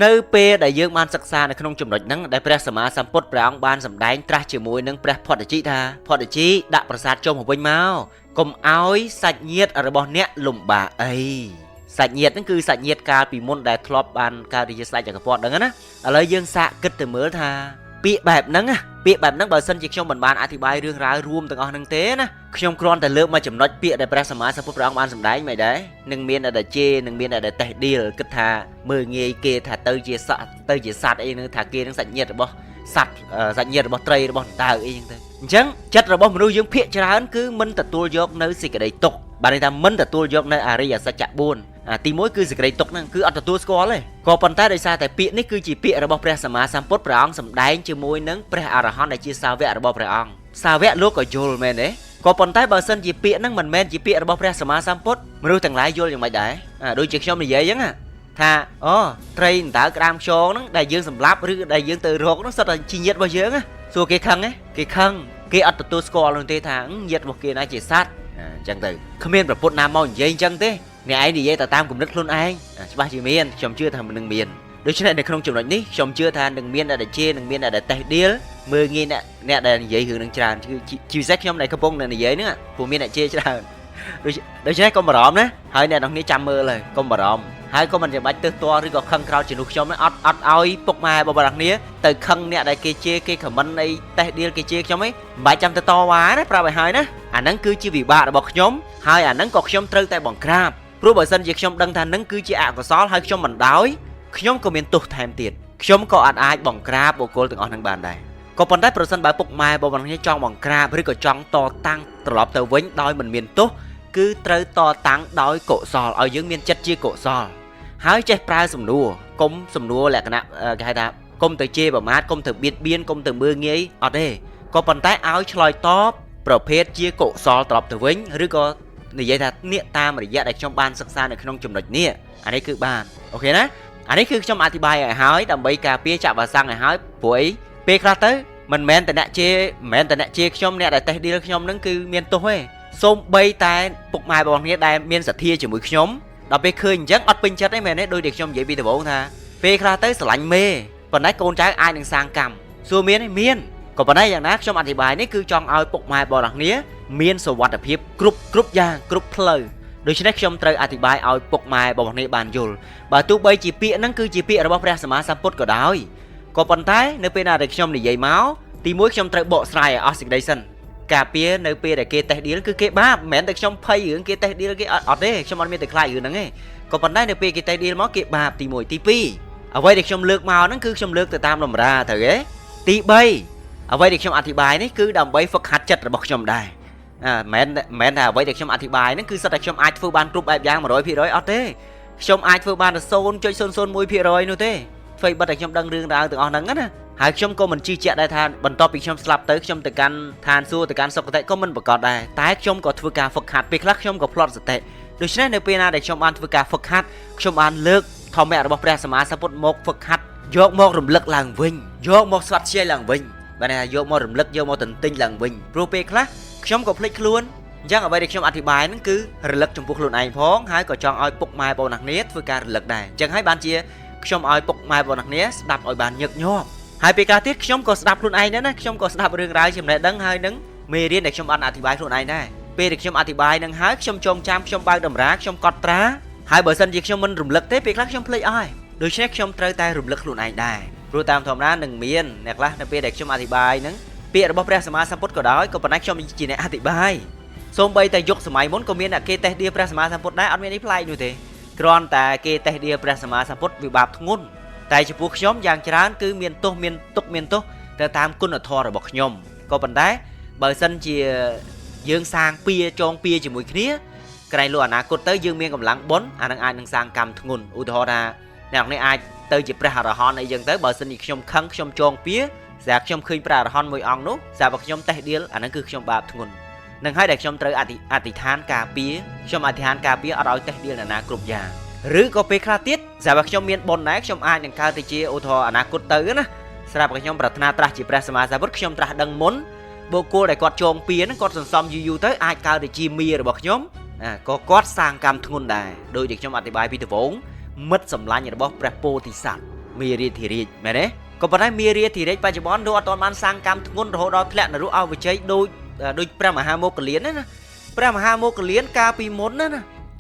នៅពេលដែលយើងបានសិក្សានៅក្នុងចំណុចហ្នឹងដែលព្រះសម្មាសម្ពុទ្ធព្រះអង្គបានសម្ដែងត្រាស់ជាមួយនឹងព្រះផតជីថាផតជីដាក់ប្រាសាទចុះមកវិញមកកុំឲ្យសាច់ញាតិរបស់អ្នកលំបាកអីសាច់ញាតិហ្នឹងគឺសាច់ញាតិកាលពីមុនដែលធ្លាប់បានកើតជាស្ដេចចក្រពត្តិហ្នឹងណាឥឡូវយើងសាកគិតទៅមើលថាពាក្យបែបហ្នឹងបើសិនជាខ្ញុំមិនបានអធិប្បាយរឿងរ៉ាវរួមទាំងអស់ហ្នឹងទេណាខ្ញុំគ្រាន់តែលើកមកចំណុចពាក្យដែលព្រះសម្មាសម្ពុទ្ធព្រះអង្គបានសម្ដែងមិនដែរនឹងមានតែជេរនឹងមានតែតេះឌីលគិតថាមើលងាយគេថាទៅជាសត្វអីហ្នឹងថាគេនឹងសាច់ញាតិរបស់សត្វសាច់ញាតិរបស់ត្រីរបស់តើអីហ្នឹងទៅអញ្ចឹងចិត្តរបស់មនុស្សយើងភាគច្រើនគឺមិនទទួលយកនៅសេចក្តីទុក្ខបានន័យថាមិនទទួលយកនៅអរិយសច្ចៈ4ទី1គឺសេចក្តីទុក្ខហ្នឹងគឺអត់ទទួលស្គាល់ទេក៏ប៉ុន្តែដោយសារតែពាក្យនេះគឺជាពាក្យរបស់ព្រះសម្មាសម្ពុទ្ធព្រះអង្គសម្ដែងជាមួយនឹងព្រះអរហន្តដែលជាសាវករបស់ព្រះអង្គសាវកលោកក៏យល់មែនទេក៏ប៉ុន្តែបើសិនជាពាក្យហ្នឹងមិនមែនជាពាក្យរបស់ព្រះសម្មាសម្ពុទ្ធមនុស្សទាំងឡាយយល់យ៉ាងម៉េចដែរដូចជាខ្ញុំនិយាយអញ្ចឹងថាអូត្រីតើក្តាមខ្យងហ្នឹងដែលយើងសម្លាប់ឬដែលយើងទៅរកហ្នឹងសុទ្ធតែជាញាតិរបស់យើងសួរគេខឹងទេគេខឹងគេអត់ទទួលស្គាល់នោះទេថាញាតិរបស់គេណាជាសត្វអញ្ចឹងទៅគ្មានប្រពុតណាមកនិយាយអញ្ចឹងទេអ្នកឯងនិយាយតែតាមគំនិតខ្លួនឯងច្បាស់ជាមានខ្ញុំជឿថានឹងមានដូច្នេះនៅក្នុងចំណុចនេះខ្ញុំជឿថានឹងមានតែជេរនឹងមានតែតេះឌីលមើលងាយអ្នកដែលនិយាយរឿងនឹងច្រើនជាពិសេសខ្ញុំដែលកំពុងនិយាយហ្នឹងព្រោះមានអ្នកជេរច្រើនដូច្នេះកុំបារម្ភណាហើយអ្នកនរគ្នាចាំមើលហើយកុំបារម្ភហើយក៏មិនចាំបាច់ទើសទាល់ឬក៏ខឹងក្រោតជំនួសខ្ញុំអត់ឲ្យពុកម៉ែរបស់បងប្អូនគ្នាទៅខឹងអ្នកដែលគេជេរគេខមមិនអីតេះឌីលគេជេរខ្ញុំអីមិនបាច់ចាំទៅតវ៉ាណាប្រាប់ឲ្យហើយណាអាហ្នឹងគឺជាវិបាករបស់ខ្ញុំហើយអាហ្នឹងក៏ខ្ញុំត្រូវតែបង្ក្រាបព្រោះបើសិនជាខ្ញុំដឹងថានឹងគឺជាអកុសលហើយខ្ញុំមិនដោយខ្ញុំក៏មានទោសថែមទៀតខ្ញុំក៏អាចបង្ក្រាបបុគ្គលទាំងអស់នឹងបានដែរក៏ប៉ុន្តែប្រសិនបើពុកម៉ែបងប្អូនគ្នាចង់បង្ក្រាបឬក៏ចង់តតាំងត្រឡប់ទៅវិញដោយមិនមានទោសគឺត្រូវតតាំងដោយកុសលឲ្យយើងមានចិត្តជាកុសលហើយចេះប្រើសំណួរកុំសំណួរលក្ខណៈគេហៅថាកុំទៅជេរប្រមាថកុំទៅបៀតបៀនកុំទៅមើលងាយអត់ទេក៏ប៉ុន្តែឲ្យឆ្លើយតបប្រភេទជាកុសលត្រឡប់ទៅវិញឬក៏និយាយថានេះតាមរយៈដែលខ្ញុំបានសិក្សានៅក្នុងចំណុចនេះអានេះគឺបានអូខេណាអានេះគឺខ្ញុំអធិប្បាយឲ្យហើយដើម្បីការពារចាក់វ៉ាសាំងឲ្យហើយព្រោះអីពេលខ្លះទៅមិនមែនតែអ្នកជេរខ្ញុំអ្នកដែលតេះឌីលខ្ញុំនឹងគឺមានទោសទេសូម្បីតែពុកម៉ែបងប្អូនដែលមានសទ្ធាជាមួយខ្ញុំដល់ពេលឃើញអញ្ចឹងអត់ពេញចិត្តទេមែនទេដូចដែលខ្ញុំនិយាយពីដំបូងថាពេលខ្លះទៅស្រឡាញ់មេប៉ុន្តែកូនចៅអាចនឹងសាងកម្មសួរមានទេមានក៏ប៉ុន្តែយ៉ាងណាខ្ញុំអធិប្បាយនេះគឺចង់ឲ្យពុកម៉ែបងប្អូនមានសុវត្ថិភាពគ្រប់យ៉ាងគ្រប់ផ្លូវដូច្នេះខ្ញុំត្រូវអធិប្បាយឲ្យពុកម៉ែបងប្អូនបានយល់បើទោះបីជាពាក្យហ្នឹងគឺជាពាក្យរបស់ព្រះសម្មាសម្ពុទ្ធក៏ដោយក៏ប៉ុន្តែនៅពេលណាដែលខ្ញុំនិយាយមកទីមួយខ្ញុំត្រូវបកស្រាយឲ្យអស់សេចក្តីសិនការពារនៅពេលដែលគេតេះឌីលគឺគេបាបមិនមែនតែខ្ញុំភ័យរឿងគេតេះឌីលគេអត់ទេខ្ញុំអត់មានតែខ្លាចរឿងហ្នឹងទេក៏ប៉ុន្តែនៅពេលគេតេះឌីលមកគេបាបទី1ទី2អ្វីដែលខ្ញុំលើកមកហ្នឹងគឺខ្ញុំលើកទៅតាមលំរាត្រូវទេទី3អ្វីដែលខ្ញុំអធិប្បាយនេះគឺដើម្បីហ្វឹកហាត់ចិត្តរបស់ខ្ញុំដែរមិនថាអ្វីដែលខ្ញុំអធិប្បាយហ្នឹងគឺសិតតែខ្ញុំអាចធ្វើបានគ្រប់បែបយ៉ាង 100% អត់ទេខ្ញុំអាចធ្វើបានតែ 0.001% នោះទេធ្វើបិទតែខ្ញុំដឹងរឿងរ៉ាវទាំងអស់ហ្នឹងណាហើយខ្ញុំក៏មិនជឿជាក់ដែរថាបន្ទាប់ពីខ្ញុំស្លាប់ទៅខ្ញុំទៅកាន់ឋានសួគ៌ទៅកាន់សុគតិក៏មិនប្រកាសដែរតែខ្ញុំក៏ធ្វើការហ្វឹកហាត់ពេលខ្លះខ្ញុំក៏ផ្លត់សតិដូច្នេះនៅពេលណាដែលខ្ញុំបានធ្វើការហ្វឹកហាត់ខ្ញុំបានលើកធម្មៈរបស់ព្រះសម្មាសម្ពុទ្ធមកហ្វឹកហាត់យកមករំលឹកឡើងវិញយកមកស្វាត់ខ្ជាយឡើងវិញបានថាយកមករំលឹកយកមកទន្ទិញឡើងវិញព្រោះពេលខ្លះខ្ញុំក៏ភ្លេចខ្លួនអញ្ចឹងអ្វីដែលខ្ញុំអធិប្បាយហ្នឹងគឺរលឹកចំពោះខ្លួនឯងផងហើយក៏ចង់ឲ្យពុកម៉ែបងប្អូនគ្នាធ្វើការរលឹកដែរអញ្ចឹងហើយបានជាខ្ញុំឲ្យពុកម៉ែបងប្អូនគ្នាស្ដាប់ឲ្យបានញឹកញាប់ហើយពេលខ្លះទៀតខ្ញុំក៏ស្ដាប់ខ្លួនឯងដែរណាខ្ញុំក៏ស្ដាប់រឿងរ៉ាវចំណេះដឹងហើយនឹងមេរៀនដែលខ្ញុំបានអធិប្បាយខ្លួនឯងដែរពេលដែលខ្ញុំអធិប្បាយនឹងហើយខ្ញុំចងចាំខ្ញុំបើកតម្រាខ្ញុំកត់ត្រាហើយបើសិនជាខ្ញុំមិនរំលឹកទេពេលខ្លះខ្ញុំភ្លេចអស់ដូច្នេះខ្ញុំត្រូវតែរំលឹកខ្លួនឯងដែរព្រោះតាមធម្មតានឹងមានអ្នកខ្លះនៅពេលដែលខ្ញុំអធិប្បាយនឹងពាក្យរបស់ព្រះសម្មាសម្ពុទ្ធក៏ដោយក៏ប៉ុន្តែខ្ញុំជាអ្នកអធិប្បាយសូម្បីតែយុគសម័យមុនក៏មានអ្នកគេតេះឌីលព្រះសម្មាសម្ពុទ្ធដែរអត់មានអីប្លែកនោះទេគ្រាន់តែគេតេះឌីលព្រះសម្មាសម្ពុទ្ធវិបាកធ្ងន់តែចំពោះខ្ញុំយ៉ាងច្រើនគឺមានទោសមានទុកមានទោសទៅតាមគុណធម៌របស់ខ្ញុំក៏ប៉ុន្តែបើសិនជាយើងសាងពៀចងពៀជាមួយគ្នាក្រែងលោកអនាគតទៅយើងមានកម្លាំងបុណ្យអានឹងអាចនឹងសាងកម្មធ្ងន់ឧទាហរណ៍ថាអ្នកនេះអាចទៅជាព្រះអរហន្តអីចឹងទៅបើសិនជាខ្ញុំខឹងខ្ញុំចងពៀស្រាប់ខ្ញុំឃើញព្រះអរហន្តមួយអង្គនោះស្រាប់តែខ្ញុំតេះឌីលអានឹងគឺខ្ញុំបាបធ្ងន់នឹងហើយដែលខ្ញុំត្រូវអធិដ្ឋានការពារខ្ញុំអធិដ្ឋានការពារអត់ឲ្យតេះឌីលអ្នកណាគ្រប់យ៉ាងឬក៏ពេលខ្លះទៀតស្រាប់តែខ្ញុំមានបុណ្យដែរខ្ញុំអាចនឹងកើតទៅជាឧទាហរណ៍អនាគតទៅណាស្រាប់តែខ្ញុំប្រាថ្នាត្រាស់ជាព្រះសម្មាសម្ពុទ្ធខ្ញុំត្រាស់ដឹងមុនបុគ្គលដែលគាត់ចងពៀហ្នឹងគាត់សន្សំយូរទៅអាចកើតទៅជាមីរបស់ខ្ញុំក៏គាត់សាងកម្មធ្ងន់ដែរដោយដែលខ្ញុំអធិប្បាយពីដំបូងមិត្តសម្លាញ់របស់ព្រះពោធិសត្វ มีเรียธีริแม่เด้ก็ប៉ុន្តែมีเรียธีរិចបច្ចុប្បន្នលោកអត់ទាន់បានសាងកម្មធ្ងន់រហូតដល់ធ្លាក់នរកអវិជ័យដូចព្រះមហាមោគលានណាព្រះមហាមោគលានកាលពីមុនណ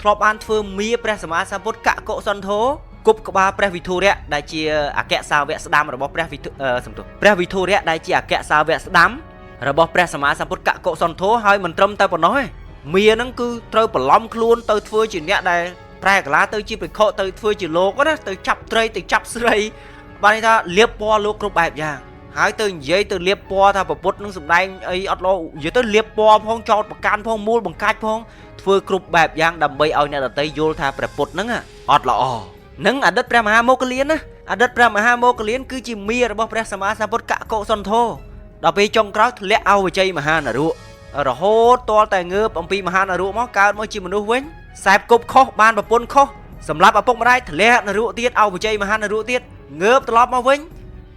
ាធ្លាប់បានធ្វើមាព្រះសម្មាសម្ពុទ្ធកកុសន្ធោគប់ក្បាលព្រះវិធុរៈដែលជាអគ្គសាវកស្ដាំរបស់ព្រះវិធុព្រះវិធុរៈដែលជាអគ្គសាវកស្ដាំរបស់ព្រះសម្មាសម្ពុទ្ធកកុសន្ធោហើយមិនត្រឹមតែប៉ុណ្ណោះទេមាហ្នឹងគឺត្រូវបន្លំខ្លួនទៅធ្វើជាអ្នកដែលប្រែកលាទៅជាភិក្ខុទៅធ្វើជាលោកណាទៅចាប់ត្រីទៅចាប់ស្រីបានន័យថាលៀបពណ៌លោកគ្រប់បែបយ៉ាងហើយទៅនិយាយទៅលៀបពណ៌ថាប្រពុតនឹងសម្ដែងអីអត់លោនិយាយទៅលៀបពណ៌ផងចោតប្រកាន់ផងមូលបង្កាច់ផងធ្វើគ្រប់បែបយ៉ាងដើម្បីឲ្យអ្នកដទៃយល់ថាព្រះពុទ្ធហ្នឹងអត់ល្អនឹងអតីតព្រះមហាមោគលានណាអតីតព្រះមហាមោគលានគឺជាមារបស់ព្រះសម្មាសម្ពុទ្ធកកុសន្ធោដល់ពេលចុងក្រោយធ្លាក់អវជ័យមហានរករហូតទាល់តែងើបអំពីមហានរកមកកើតមកជាមនុស្សវិញខ្សែគប់ខុសបានប្រពន្ធខុសសម្រាប់ឪពុកម្ដាយធ្លាក់នរកទៀតអវជ័យមហានរកទៀតងើបត្រឡប់មកវិញ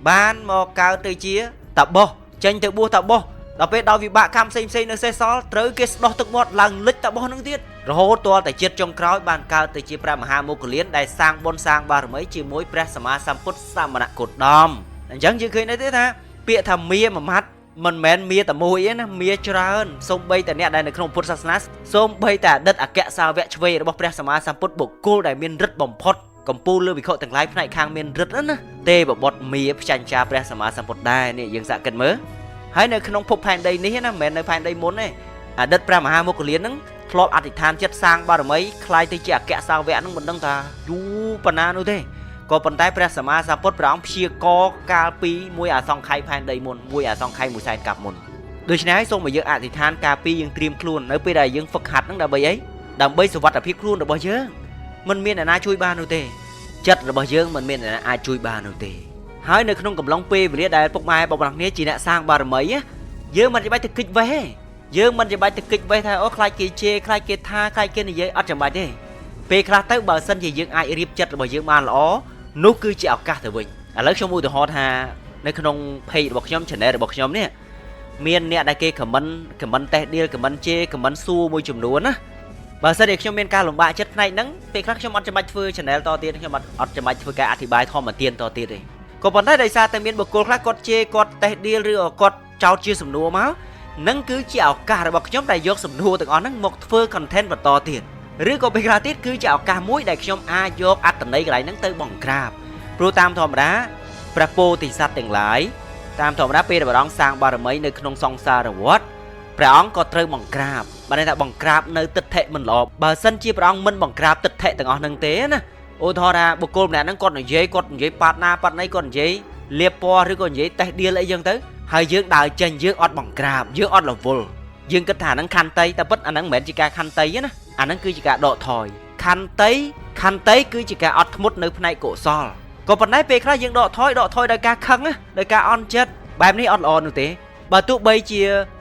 បានមកកើតទៅជាតបោះចេញទៅបួសតបោះដល់ពេលដល់វិបាកកម្មផ្សេងនៅសេសសល់ត្រូវគេស្ដោះទឹកមាត់ឡើងលិចតបោះនឹងទៀតរហូតទាល់តែជាតិចុងក្រោយបានកើតទៅជាព្រះមហាមោគលានដែលសាងបុណ្យសាងបារមីជាមួយព្រះសម្មាសម្ពុទ្ធសមណគោតមអញ្ចឹងយើងឃើញដែរទេថាពាក្យថាមាមួយម៉ាត់មិនមែនមាតែមួយទេណាមាច្រើនសូម្បីតែអ្នកដែលនៅក្នុងពុទ្ធសាសនាសូម្បីតែអតីតអគ្គសាវកឆ្វេងរបស់ព្រះសម្មាសម្ពុទ្ធបុគ្គលដែលមានឫទ្ធិបំផុតកម្ពូលលើវិខទាំងឡាយផ្នែកខាងមានឫទ្ធិណាទេបបុត្រមាផ្ចាញ់ចាព្រះសម្មាសម្ពុទ្ធដែរនេះយើងសាកគិតមើលហើយនៅក្នុងភពផែនដីនេះណាមិនមែននៅផែនដីមុនទេអតីតព្រះមហាមោគលានហ្នឹងធ្លាប់អធិដ្ឋានចិត្តសាងបារមីคล้ายទៅជាអគ្គសាវកហ្នឹងមិនដឹងថាយូរប៉ុណ្ណានោះទេក៏ប៉ុន្តែព្រះសម្មាសម្ពុទ្ធព្រះអង្គព្យាករកាលពីមួយអសង្ខ័យផែនដីមុនមួយអសង្ខ័យមួយសែនកាប់មុនដូច្នេះហើយសូមឲ្យយើងអធិដ្ឋានកាលពីយើងត្រៀមខ្លួននៅពេលដែលយើងហ្វឹកហាត់ហ្នឹងដើម្បីអីដើម្បីសុវត្ថិភាពខ្លួនរបស់យើងមិនមានអ្នកណាជួយបាននោះទេចិត្តរបស់យើងមិនមានអ្នកណាអាចជួយបាននោះទេហើយនៅក្នុងកំឡុងពេលវេលាដែលពុកម៉ែបងប្អូនគ្នាជាអ្នកសាងបារមីយើងមិនចាំបាច់ទៅគិតវេះទេយើងមិនចាំបាច់ទៅគិតវេះថាអូខ្លាចគេជេរខ្លាចគេថាខ្លាចគេនិយាយអត់ចាំបាច់ទេពេលខ្លះទៅបើសិនជាយើងអាចរៀបចិត្តរបស់យើងបានល្អនោះគឺជាឱកាសទៅវិញឥឡូវខ្ញុំឧទាហរណ៍ថានៅក្នុង page របស់ខ្ញុំ channel របស់ខ្ញុំនេះមានអ្នកដែលគេ comment តេះឌីល comment ជេរ comment សួរមួយចំនួនណាបើសិនជាខ្ញុំមានការលំបាកចិត្តផ្នែកហ្នឹងពេលខ្លះខ្ញុំអត់ចាំបាច់ធ្វើ channel តទៀតខ្ញុំអត់ចាំបាច់ធ្វើការអធិប្បាយធម្មតានតទៀតទេក៏ប៉ុន្តែដោយសារតែមានបុគ្គលខ្លះគាត់ជេរគាត់តេះឌីលឬគាត់ចោទជាសំណួរមកនឹងគឺជាឱកាសរបស់ខ្ញុំដែលយកសំណួរទាំងអស់ហ្នឹងមកធ្វើ content បន្តទៀតឬក៏ពេលខ្លះទៀតគឺជាឱកាសមួយដែលខ្ញុំអាចយកអត្ថន័យកន្លែងហ្នឹងទៅបង្ក្រាបព្រោះតាមធម្មតាព្រះពោធិសត្វទាំងឡាយតាមធម្មតាពេលដែលព្រះអង្គសាងបារមីនៅក្នុងសង្សារវដ្តព្រះអង្គក៏ត្រូវបង្ក្រាបបានន័យថាបង្ក្រាបនៅទិដ្ឋិមិនល្អបើសិនជាព្រះអង្គមិនបង្ក្រាបទិដ្ឋិទាំងអស់ហ្នឹងទេណាឧទាហរណ៍ថាបុគ្គលម្នាក់ហ្នឹងគាត់និយាយប៉ាត់ណាប៉ាត់ណីគាត់និយាយលៀបពណ៌ឬក៏និយាយតេះឌីលអីចឹងទៅហើយយើងដើរចេញយើងអត់បង្ក្រាបយើងអត់រវល់យើងគិតថាហ្នឹងខន្តីតែពិតអាហ្នឹងមិនមែនជាការខន្តីទេណាអាហ្នឹងគឺជាការដកថយខន្តីគឺជាការអត់ធ្មត់នៅផ្នែកកុសលក៏ប៉ុន្តែពេលខ្លះយើងដកថយដោយការខឹងដោយការអន់ចិត្តបែបនេះអត់ល្អនោះទេបើទោះបីជា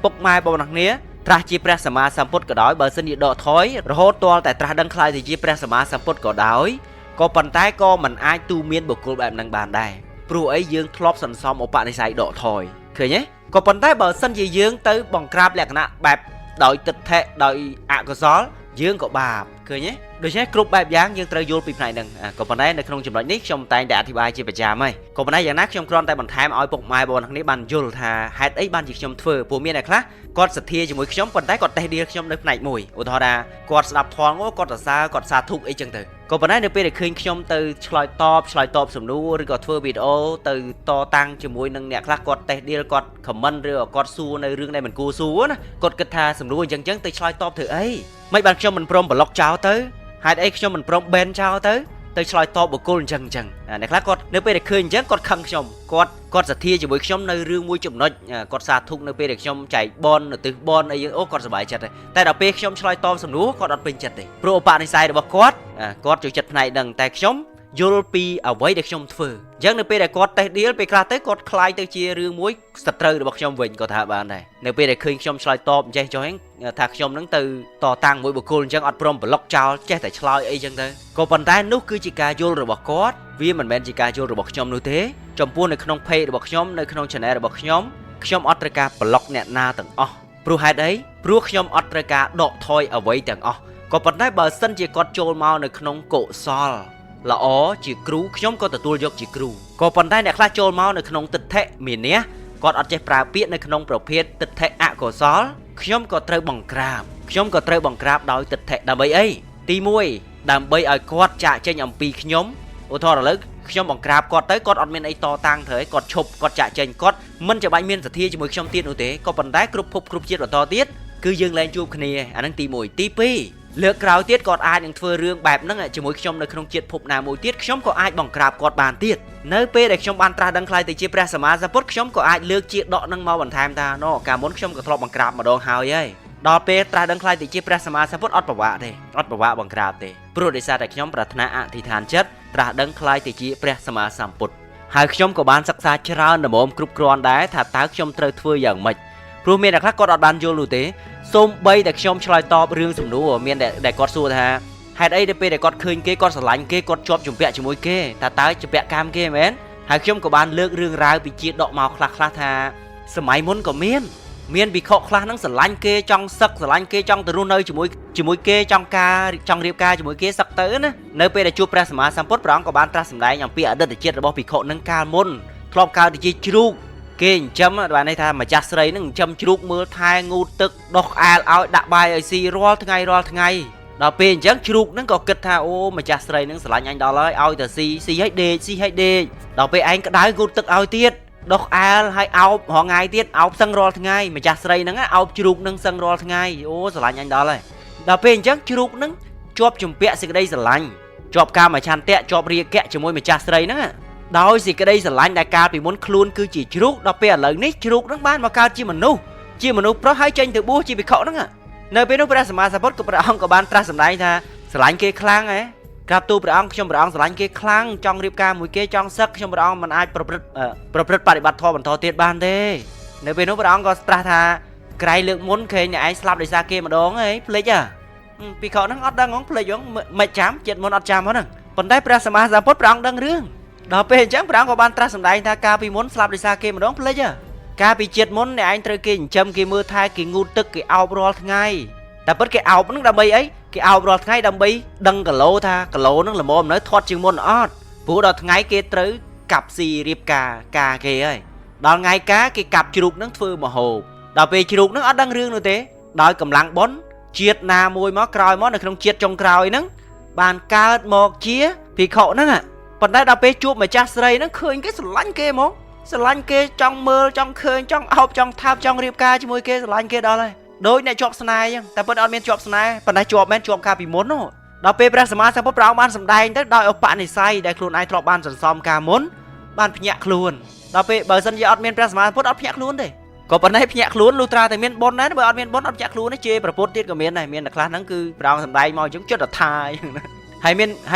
ពុកម៉ែបងប្អូនគ្នាត្រាស់ជាព្រះសម្មាសម្ពុទ្ធក៏ដោយបើសិនជាដកថយរហូតទាល់តែត្រាស់ដឹងខ្លាយទៅជាព្រះសម្មាសម្ពុទ្ធក៏ដោយក៏ប៉ុន្តែក៏មិនអាចទូមានបុគ្គលបែបហ្នឹងបានដែរព្រោះអីយើងធ្លាប់សន្សំឧបនិស្ស័យដកថយឃើញទេក៏ប៉ុន្តែបើសិនជាយើងទៅបង្ក្រាបលក្ខណៈបែបដោយទិដ្ឋិដោយអកុសលយើងក៏បាបឃើញទេដូច្នេះគ្រប់បែបយ៉ាងយើងត្រូវយល់ពីផ្នែកហ្នឹងក៏ប៉ុន្តែនៅក្នុងចំណុចនេះខ្ញុំតែងតែអធិប្បាយជាប្រចាំហើយក៏ប៉ុន្តែយ៉ាងណាខ្ញុំគ្រាន់តែបន្ថែមឲ្យពុកម៉ែបងប្អូនគ្នាបានយល់ថាហេតុអីបានជាខ្ញុំធ្វើព្រោះមានអ្នកខ្លះគាត់សទ្ធាជាមួយខ្ញុំប៉ុន្តែគាត់តេះឌីលខ្ញុំនៅផ្នែកមួយឧទាហរណ៍ថាគាត់ស្ដាប់ធម៌គាត់សរសើរគាត់សាធុអីចឹងទៅក៏ប៉ុន្តែនៅពេលដែលឃើញខ្ញុំទៅឆ្លើយតបសំណួរឬក៏ធ្វើវីដេអូទៅតតាំងជាមួយនឹងអ្នកខ្លះគាត់តេះឌីលគាត់ comment ឬក៏គាត់សួរនៅរឿងដែលមិនគួរសួរណាគាត់គិតថាសំណួរអញ្ចឹងទៅឆ្លើយតបធ្វើអីមិនបានខ្ញុំមិនព្រមប្លុកចោលទៅហេតុអីខ្ញុំមិនព្រម ban ចោលទៅឆ្លើយតបបុគ្គលអញ្ចឹងអ្នកខ្លះគាត់នៅពេលដែលឃើញអញ្ចឹងគាត់ខឹងខ្ញុំគាត់សទ្ធាជាមួយខ្ញុំនៅរឿងមួយចំណុចគាត់សាធុនៅពេលដែលខ្ញុំចែកបនឧទ្ទិសបនអីអូគាត់សប្បាយចិត្តតែដល់ពេលខ្ញុំឆ្លើយតបសំណួរគាត់អត់ពេញចិត្តទេព្រោះឧបនិស្ស័យរបស់គាត់ចូលចិត្តផ្នែកហ្នឹងតែខ្ញុំយល់ពីអ្វីដែលខ្ញុំធ្វើអញ្ចឹងនៅពេលដែលគាត់តេះឌីលពេលខ្លះទៅគាត់คล้ายទៅជារឿងមួយសត្រូវរបស់ខ្ញុំវិញក៏ថាបានដែរនៅពេលដែលឃើញខ្ញុំឆ្លើយតបចេះចុះថាខ្ញុំនឹងទៅតតាំងមួយបុគ្គលអញ្ចឹងអត់ព្រមប្លុកចោលចេះតែឆ្លើយអីចឹងទៅក៏ប៉ុន្តែនោះគឺជាការយល់របស់គាត់វាមិនមែនជាការយល់របស់ខ្ញុំនោះទេចំពោះនៅក្នុង page របស់ខ្ញុំនៅក្នុង channel របស់ខ្ញុំអត់ត្រូវការប្លុកអ្នកណាទាំងអស់ព្រោះហេតុអីព្រោះខ្ញុំអត់ត្រូវការដកថយអ្វីទាំងអស់ក៏ប៉ុន្តែបើសិនជាគាត់ចូលមកនៅក្នុងកុសល ល្អជាគ្រូខ្ញុំក៏ទទួលយកជាគ្រូក៏ប៉ុន្តែអ្នកខ្លះចូលមកនៅក្នុងទិដ្ឋិមានះគាត់អត់ចេះប្រើពាក្យនៅក្នុងប្រភេទទិដ្ឋិអកុសលខ្ញុំក៏ត្រូវបង្ក្រាបដោយទិដ្ឋិដើម្បីអីទី1ដើម្បីឲ្យគាត់ចាកចេញអំពីខ្ញុំឧទាហរណ៍ឥឡូវខ្ញុំបង្ក្រាបគាត់ទៅគាត់អត់មានអីតតាំងត្រូវគាត់ឈប់គាត់ចាកចេញគាត់មិនចាំបាច់មានសទ្ធាជាមួយខ្ញុំទៀតនោះទេក៏ប៉ុន្តែគ្រប់ភពគ្រប់ជាតិបន្តទៀតគឺយើងលែងជួបគ្នាអាហ្នឹងទី1ទី2លើកក្រោយទៀតគាត់អាចនឹងធ្វើរឿងបែបហ្នឹងជាមួយខ្ញុំនៅក្នុងជាតិភពណាមួយទៀតខ្ញុំក៏អាចបង្ក្រាបគាត់បានទៀតនៅពេលដែលខ្ញុំបានត្រាស់ដឹងខ្ល้ายទៅជាព្រះសម្មាសម្ពុទ្ធខ្ញុំក៏អាចលើកជាដកហ្នឹងមកបន្ថែមថាណូកាលមុនខ្ញុំក៏ធ្លាប់បង្ក្រាបម្ដងហើយដល់ពេលត្រាស់ដឹងខ្ល้ายទៅជាព្រះសម្មាសម្ពុទ្ធអត់ប្រវាក់ទេអត់ប្រវាក់បង្ក្រាបទេព្រោះដោយសារតែខ្ញុំប្រាថ្នាអធិដ្ឋានចិត្តត្រាស់ដឹងខ្ល้ายទៅជាព្រះសម្មាសម្ពុទ្ធហើយខ្ញុំក៏បានសិក្សាច្រើនល្មមគ្រប់គ្រាន់ដែរថាតើខ្ញុំត្រូវធ្វើយ៉ាងម៉េចព្រោះមានអ្នកខ្លះគាត់អត់បានយល់នោះទេសូម្បីតែខ្ញុំឆ្លើយតបរឿងសំណួរមានដែលគាត់សួរថាហេតុអីទៅពេលដែលគាត់ឃើញគេគាត់ស្រឡាញ់គេគាត់ជាប់ជំពាក់ជាមួយគេតើជំពាក់កម្មគេមែនហើយខ្ញុំក៏បានលើករឿងរ៉ាវពីជាដកមកខ្លះថាសម័យមុនក៏មានវិខខ្លះហ្នឹងស្រឡាញ់គេចង់សឹកស្រឡាញ់គេចង់ទៅរស់នៅជាមួយគេចង់រៀបការជាមួយគេសឹកទៅណានៅពេលដែលជួបព្រះសម្មាសម្ពុទ្ធព្រះអង្គក៏បានត្រាស់សម្ដែងអំពីអតីតជាតិរបស់វិខហ្នឹងកាលមុនធ្លាប់កើតជាជ្រូកគេចិញ្ចឹមបានន័យថាម្ចាស់ស្រីហ្នឹងចិញ្ចឹមជ្រូកមើលថែងូតទឹកដុសក្អែលឲ្យដាក់បាយឲ្យស៊ីរាល់ថ្ងៃដល់ពេលអញ្ចឹងជ្រូកហ្នឹងក៏គិតថាអូម្ចាស់ស្រីហ្នឹងស្រឡាញ់អញដល់ហើយឲ្យតែស៊ីឲ្យដេកដល់ពេលឯងក្តៅងូតទឹកឲ្យទៀតដុសក្អែលឲ្យអោបរងថ្ងៃទៀតអោបសឹងរាល់ថ្ងៃម្ចាស់ស្រីហ្នឹងអោបជ្រូកហ្នឹងសឹងរាល់ថ្ងៃអូស្រឡាញ់អញដល់ហើយដល់ពេលអញ្ចឹងជ្រូកហ្នឹងជាប់ជំពាក់សេចក្តីស្រឡាញ់ជាប់កាមឆន្ទៈជាប់រាគៈជាមួយម្ចាស់ស្រីហ្នឹងដោយសេចក្តីស្រឡាញ់ដែលកាលពីមុនខ្លួនគឺជាជ្រូកដល់ពេលឥឡូវនេះជ្រូកហ្នឹងបានមកកើតជាមនុស្សប្រុសហើយចេញទៅបួសជាភិក្ខុហ្នឹងនៅពេលនោះព្រះសម្មាសម្ពុទ្ធក៏ព្រះអង្គក៏បានត្រាស់សម្ដែងថាស្រឡាញ់គេខ្លាំងក្រាបទូលព្រះអង្គខ្ញុំព្រះអង្គស្រឡាញ់គេខ្លាំងចង់រៀបការមួយគេចង់សឹកខ្ញុំព្រះអង្គមិនអាចប្រព្រឹត្តបដិបត្តិធម៌បន្តទៀតបានទេនៅពេលនោះព្រះអង្គក៏ត្រាស់ថាក្រៃលើកមុនឃើញអ្នកឯងស្លាប់ដោយសារគេម្ដងភ្លេចភិក្ខុហ្នឹងអត់ដឹងហងភ្លេចហងមិនចាំចិត្តមុនអត់ចាំហ្នឹងប៉ុន្តែព្រះសម្មាសម្ពុទ្ធព្រះអង្គដឹងរឿងដល់ពេលអញ្ចឹងព្រះអង្គក៏បានត្រាស់សម្ដែងថាកាលពីមុនស្លាប់ដោយសារគេម្ដងភ្លេចកាលពីជាតិមុនអ្នកឯងត្រូវគេចិញ្ចឹមគេមើលថែគេងូតទឹកគេអោបរាល់ថ្ងៃតែពិតគេអោបហ្នឹងដើម្បីអីគេអោបរាល់ថ្ងៃដើម្បីដឹងគីឡូថាគីឡូហ្នឹងល្មមនៅធាត់ជាងមុនអត់ព្រោះដល់ថ្ងៃគេត្រូវកាប់ស៊ីរៀបការគេហើយដល់ថ្ងៃការគេកាប់ជ្រូកហ្នឹងធ្វើម្ហូបដល់ពេលជ្រូកហ្នឹងអត់ដឹងរឿងនោះទេដោយកម្លាំងបុណ្យជាតិណាមួយមកក្រោយមកនៅក្នុងជាតិចុងក្រោយហ្នឹងបានកើតមកជាភិក្ខុហ្នឹងប៉ុន្តែដល់ពេលជួបម្ចាស់ស្រីហ្នឹងឃើញគេស្រឡាញ់គេហ្មងស្រឡាញ់គេចង់មើលចង់ឃើញចង់អោបចង់ថាបចង់រៀបការជាមួយគេស្រឡាញ់គេដល់ហើយដូចអ្នកជាប់ស្នេហ៍អញ្ចឹងតែពិតអត់មានជាប់ស្នេហ៍ប៉ុន្តែជាប់មែនជាប់កាលពីមុនដល់ពេលព្រះសម្មាសម្ពុទ្ធព្រះអង្គបានសម្ដែងទៅដោយឧបនិស្ស័យដែលខ្លួនឯងធ្លាប់បានសន្សំកាលមុនបានភ្ញាក់ខ្លួនដល់ពេលបើសិនជាអត់មានព្រះសម្មាសម្ពុទ្ធអត់ភ្ញាក់ខ្លួនទេក៏ប៉ុន្តែភ្ញាក់ខ្លួនលុះត្រាតែមានបុណ្យដែរបើអត់មានបុណ្យអត់ភ្ញាក់ខ្លួនទេជេរប្រពុតទៀតក៏មានដែរមានតែខ្លះហ្នឹងគឺព្រះអង្គសម្ដែងមកអញ្ចឹងចិត្តថាហើ